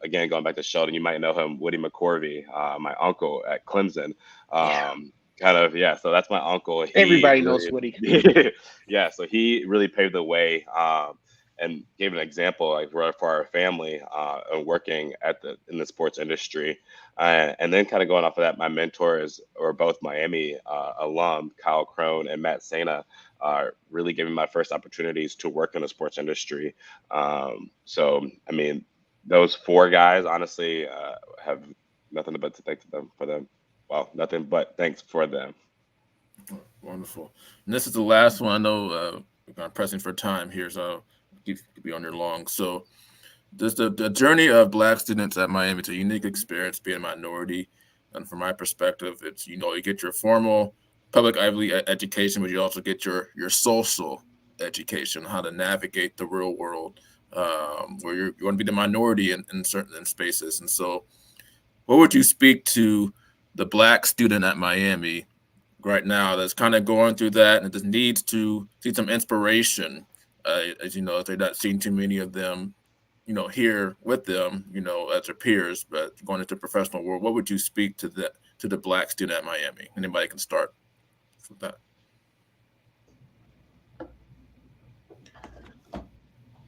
Again, going back to Sheldon, you might know him, Woody McCorvey, my uncle at Clemson. Yeah. So that's my uncle. Everybody knows Woody. Yeah, so he really paved the way. And gave an example like for our family and working in the sports industry. And then kind of going off of that, my mentors were both Miami alum, Kyle Crone and Matt Sena, really giving me my first opportunities to work in the sports industry. So, I mean, those four guys, honestly, have nothing but to thank them for them. Well, nothing but thanks for them. Wonderful. And this is the last one. I know I'm pressing for time here, so you could be on there long. So the journey of Black students at Miami, it's a unique experience being a minority. And from my perspective, it's, you get your formal public Ivy League education, but you also get your social education, how to navigate the real world, where you're going to be the minority in certain spaces. And so what would you speak to the Black student at Miami right now that's kind of going through that and just needs to see some inspiration? As you know, if they're not seeing too many of them, here with them, as their peers, but going into the professional world, what would you speak to the Black student at Miami? Anybody can start with that.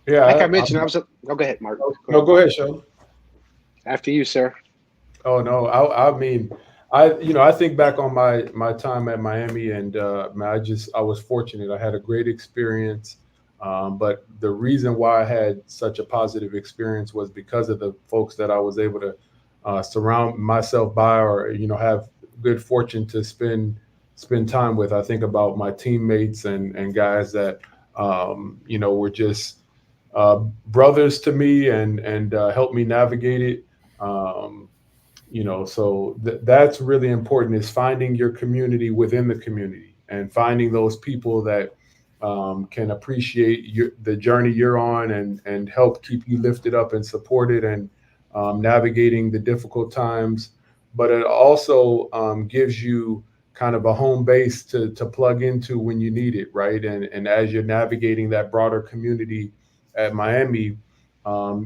Yeah, like I mentioned, go ahead, Mark. Go ahead, Sheldon. After you, sir. Oh no, I mean, I think back on my time at Miami, and man, I was fortunate. I had a great experience. But the reason why I had such a positive experience was because of the folks that I was able to surround myself by, or have good fortune to spend time with. I think about my teammates and guys that were just uh, brothers to me and helped me navigate it. Um, so that's really important, is finding your community within the community and finding those people that can appreciate the journey you're on and help keep you lifted up and supported and navigating the difficult times. But it also gives you kind of a home base to plug into when you need it, right? And as you're navigating that broader community at Miami,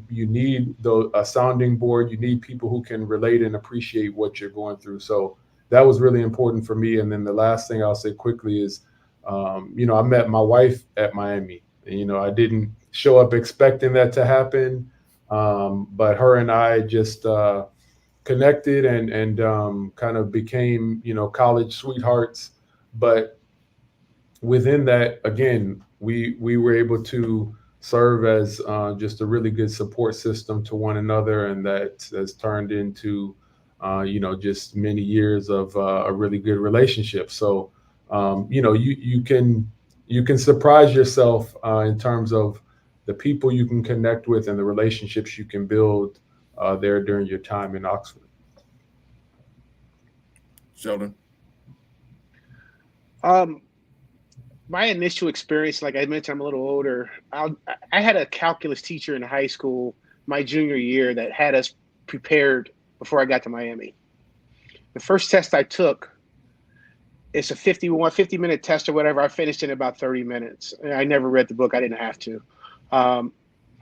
you need a sounding board. You need people who can relate and appreciate what you're going through. So that was really important for me. And then the last thing I'll say quickly is, I met my wife at Miami. And, I didn't show up expecting that to happen, but her and I just connected and kind of became, college sweethearts. But within that, again, we were able to serve as just a really good support system to one another, and that has turned into just many years of a really good relationship. So you can surprise yourself in terms of the people you can connect with and the relationships you can build there during your time in Oxford. Sheldon. Um, my initial experience, like I mentioned, I'm a little older. I had a calculus teacher in high school my junior year that had us prepared before I got to Miami. The first test I took, it's a 50-minute test or whatever. I finished in about 30 minutes. I never read the book. I didn't have to. Um,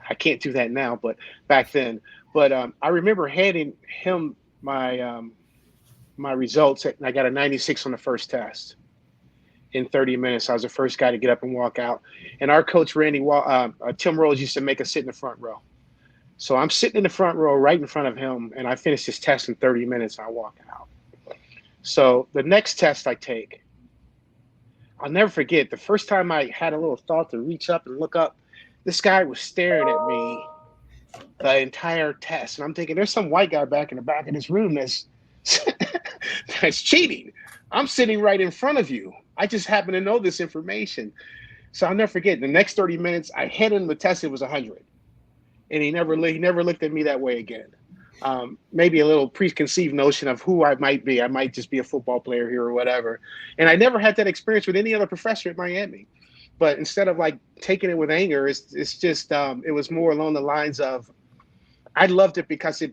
I can't do that now, but back then. But I remember handing him my results, and I got a 96 on the first test in 30 minutes. I was the first guy to get up and walk out. And our coach, Tim Rose, used to make us sit in the front row. So I'm sitting in the front row right in front of him, and I finished this test in 30 minutes, and I walk out. So the next test I take, I'll never forget. The first time I had a little thought to reach up and look up, this guy was staring at me the entire test. And I'm thinking, there's some white guy back in the back of this room that's cheating. I'm sitting right in front of you. I just happen to know this information. So I'll never forget. The next 30 minutes, I had him the test. It was 100, and he never looked at me that way again. Maybe a little preconceived notion of who I might be. I might just be a football player here or whatever. And I never had that experience with any other professor at Miami. But instead of like taking it with anger, it's just it was more along the lines of, I loved it because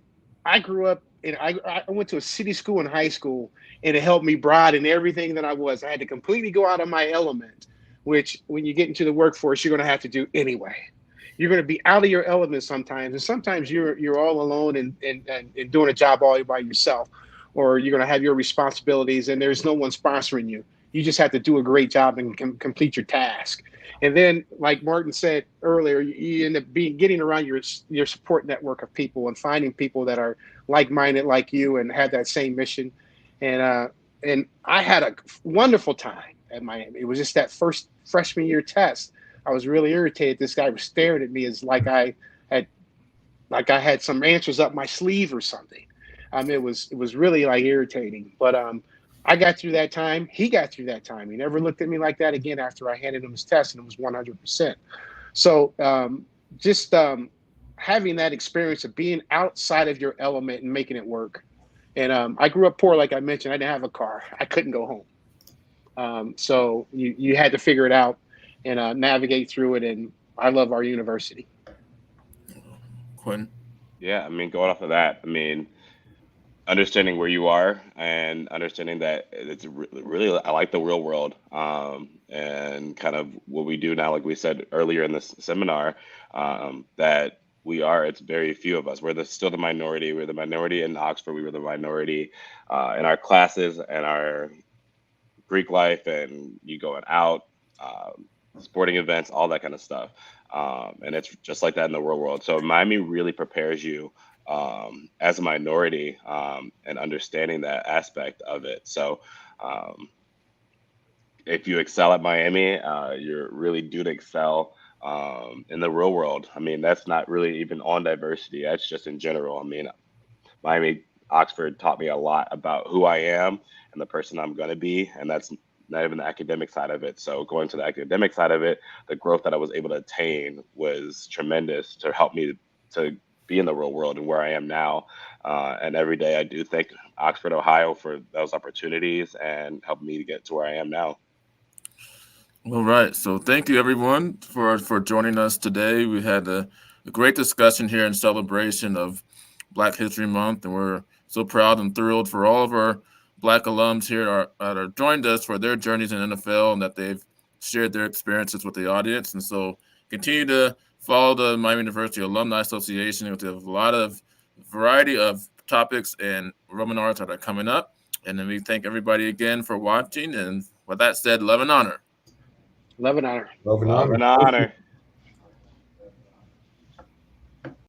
I grew up and I went to a city school in high school, and it helped me broaden everything that I was. I had to completely go out of my element, which when you get into the workforce, you're going to have to do anyway. You're going to be out of your element sometimes, and sometimes you're all alone and doing a job all by yourself, or you're going to have your responsibilities, and there's no one sponsoring you. You just have to do a great job and complete your task. And then, like Martin said earlier, you end up getting around your support network of people and finding people that are like-minded like you and have that same mission. And I had a wonderful time at Miami. It was just that first freshman year test. I was really irritated. This guy was staring at me as like I had some answers up my sleeve or something. It was really like irritating. But I got through that time. He got through that time. He never looked at me like that again after I handed him his test, and it was 100%. So just having that experience of being outside of your element and making it work. And I grew up poor, like I mentioned. I didn't have a car. I couldn't go home. So you had to figure it out and navigate through it. And I love our university. Quentin. Yeah, I mean, going off of that, I mean, understanding where you are and understanding that it's really, I like the real world, and kind of what we do now, like we said earlier in this seminar, that it's very few of us. Still the minority. We're the minority in Oxford. We were the minority in our classes and our Greek life, and you going out, sporting events, all that kind of stuff. And it's just like that in the real world. So Miami really prepares you as a minority, and understanding that aspect of it. So if you excel at Miami, you're really due to excel in the real world. I mean, that's not really even on diversity. That's just in general. I mean, Miami, Oxford taught me a lot about who I am and the person I'm going to be. And that's not even the academic side of it. So going to the academic side of it, the growth that I was able to attain was tremendous to help me to be in the real world and where I am now. And every day I do thank Oxford, Ohio for those opportunities and helped me to get to where I am now. All right. So thank you everyone for joining us today. We had a great discussion here in celebration of Black History Month, and we're so proud and thrilled for all of our Black alums here that are joined us for their journeys in NFL and that they've shared their experiences with the audience. And so continue to follow the Miami University Alumni Association. We have a lot of variety of topics and webinars that are coming up. And then we thank everybody again for watching. And with that said, love and honor. Love and honor. Love and Love honor. and honor.